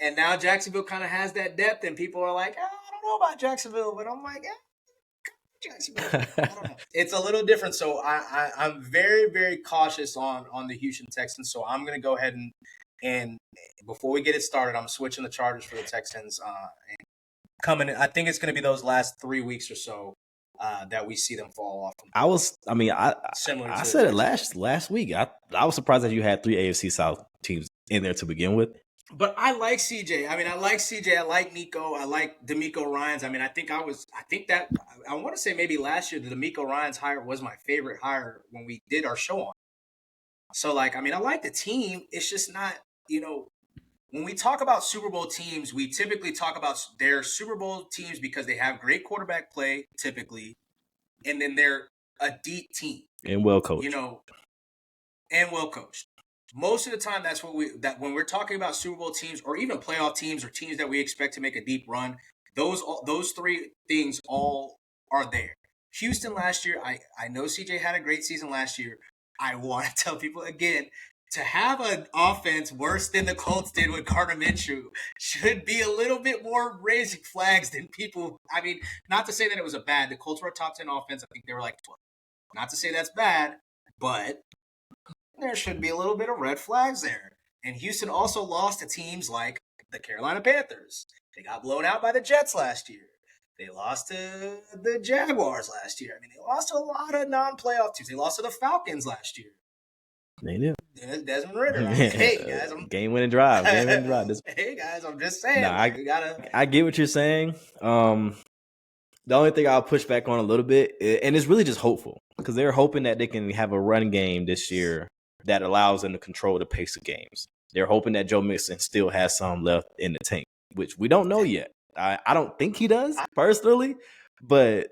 And now Jacksonville kind of has that depth, and people are like, I don't know about Jacksonville, but I'm like, Jacksonville. I don't know. It's a little different. So I'm very, very cautious on the Houston Texans. So I'm going to go ahead and before we get it started, I'm switching the Chargers for the Texans. And coming in, I think it's going to be those last 3 weeks or so that we see them fall off. I said it last week. I was surprised that you had 3 AFC South teams in there to begin with. But I like CJ. I mean, I like CJ. I like Nico. I like D'Amico Ryans. I mean, I want to say maybe last year the D'Amico Ryans hire was my favorite hire when we did our show on. So, like, I mean, I like the team. It's just not, you know, when we talk about Super Bowl teams, we typically talk about their Super Bowl teams because they have great quarterback play, typically, and then they're a deep team. And well coached. You know, and well coached. Most of the time, that's what when we're talking about Super Bowl teams or even playoff teams or teams that we expect to make a deep run, those 3 things all are there. Houston last year, I know CJ had a great season last year. I want to tell people again, to have an offense worse than the Colts did with Gardner Minshew should be a little bit more raising flags than people. I mean, not to say that it was the Colts were a top 10 offense. I think they were like 12. Not to say that's bad, but there should be a little bit of red flags there. And Houston also lost to teams like the Carolina Panthers. They got blown out by the Jets last year. They lost to the Jaguars last year. I mean, they lost to a lot of non-playoff teams. They lost to the Falcons last year. They did. Desmond Ridder. Hey, guys. Game-winning drive. Hey, guys, I'm just saying. I get what you're saying. The only thing I'll push back on a little bit, and it's really just hopeful, because they're hoping that they can have a run game this year that allows them to control the pace of games. They're hoping that Joe Mixon still has some left in the tank, which we don't know yet. I don't think he does, personally, but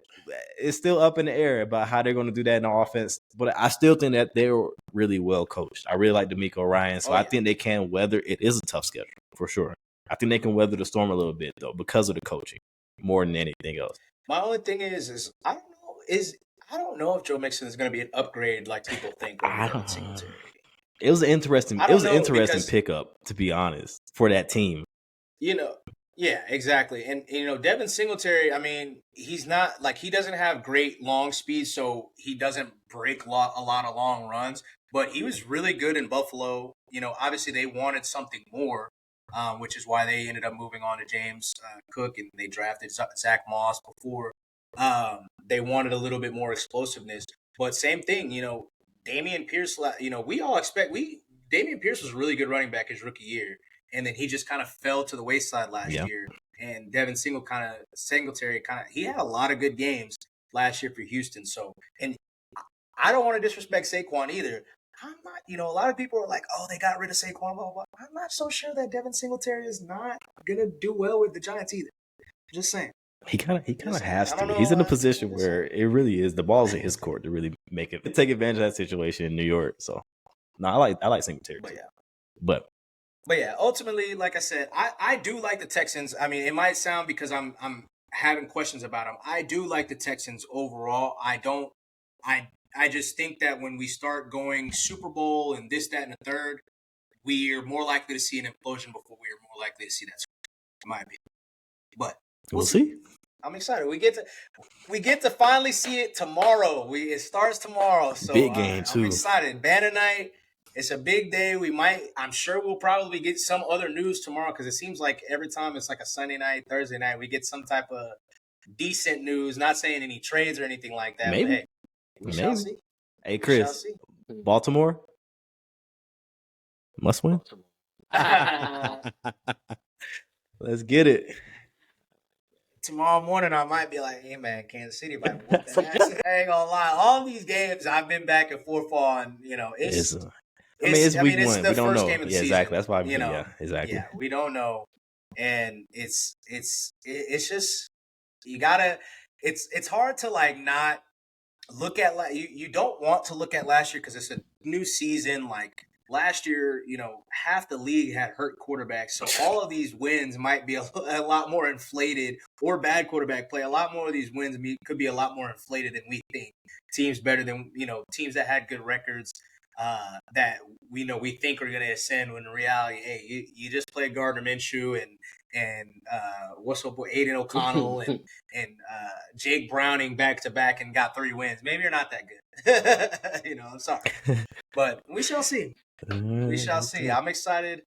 it's still up in the air about how they're going to do that in the offense. But I still think that they're really well coached. I really like D'Amico Ryan, so I think they can weather. It is a tough schedule, for sure. I think they can weather the storm a little bit, though, because of the coaching, more than anything else. My only thing is I don't know if Joe Mixon is going to be an upgrade like people think. I don't know. It was an interesting. I It don't was an know interesting because pickup, to be honest, for that team. you know, yeah, exactly. And Devin Singletary, I mean, he's not like he doesn't have great long speed, so he doesn't break a lot of long runs. But he was really good in Buffalo. Obviously they wanted something more, which is why they ended up moving on to James Cook, and they drafted Zach Moss before. They wanted a little bit more explosiveness, but same thing. Damian Pierce. We all expect Damian Pierce was a really good running back his rookie year, and then he just kind of fell to the wayside last year. And Devin Singletary he had a lot of good games last year for Houston. So, and I don't want to disrespect Saquon either. I'm not, a lot of people are like, oh, they got rid of Saquon, blah, blah, blah. I'm not so sure that Devin Singletary is not gonna do well with the Giants either. Just saying. He kind of has to. He's in a position where it really is the ball's in his court to really take advantage of that situation in New York. So, no, I like Singletary. But yeah, ultimately, like I said, I do like the Texans. I mean, it might sound because I'm having questions about them. I do like the Texans overall. I just think that when we start going Super Bowl and this, that, and the third, we're more likely to see an implosion before we're more likely to see that, in my opinion. But we'll see. I'm excited. We get to finally see it tomorrow. It starts tomorrow. So big game too. I'm excited. Banner night. It's a big day. I'm sure we'll probably get some other news tomorrow because it seems like every time it's like a Sunday night, Thursday night, we get some type of decent news. Not saying any trades or anything like that. Maybe. But hey, we shall see. Hey, Chris, Baltimore must win. Let's get it. Tomorrow morning, I might be like, hey, man, Kansas City might whoop that ass. I ain't gonna lie. All these games I've been back and forth on, it's week one. The we don't first know. game of the season. Exactly. That's why exactly. Yeah, we don't know. And it's just, you gotta, it's hard to like not look at, you don't want to look at last year because it's a new season. Like, last year, half the league had hurt quarterbacks. So all of these wins might be a lot more inflated, or bad quarterback play. A lot more of these wins could be a lot more inflated than we think. Teams better than, teams that had good records that we think are going to ascend, when in reality, hey, you just play Gardner Minshew and what's up with Aiden O'Connell and Jake Browning back to back and got 3 wins. Maybe you're not that good. I'm sorry. But we shall see. We shall see. I'm excited.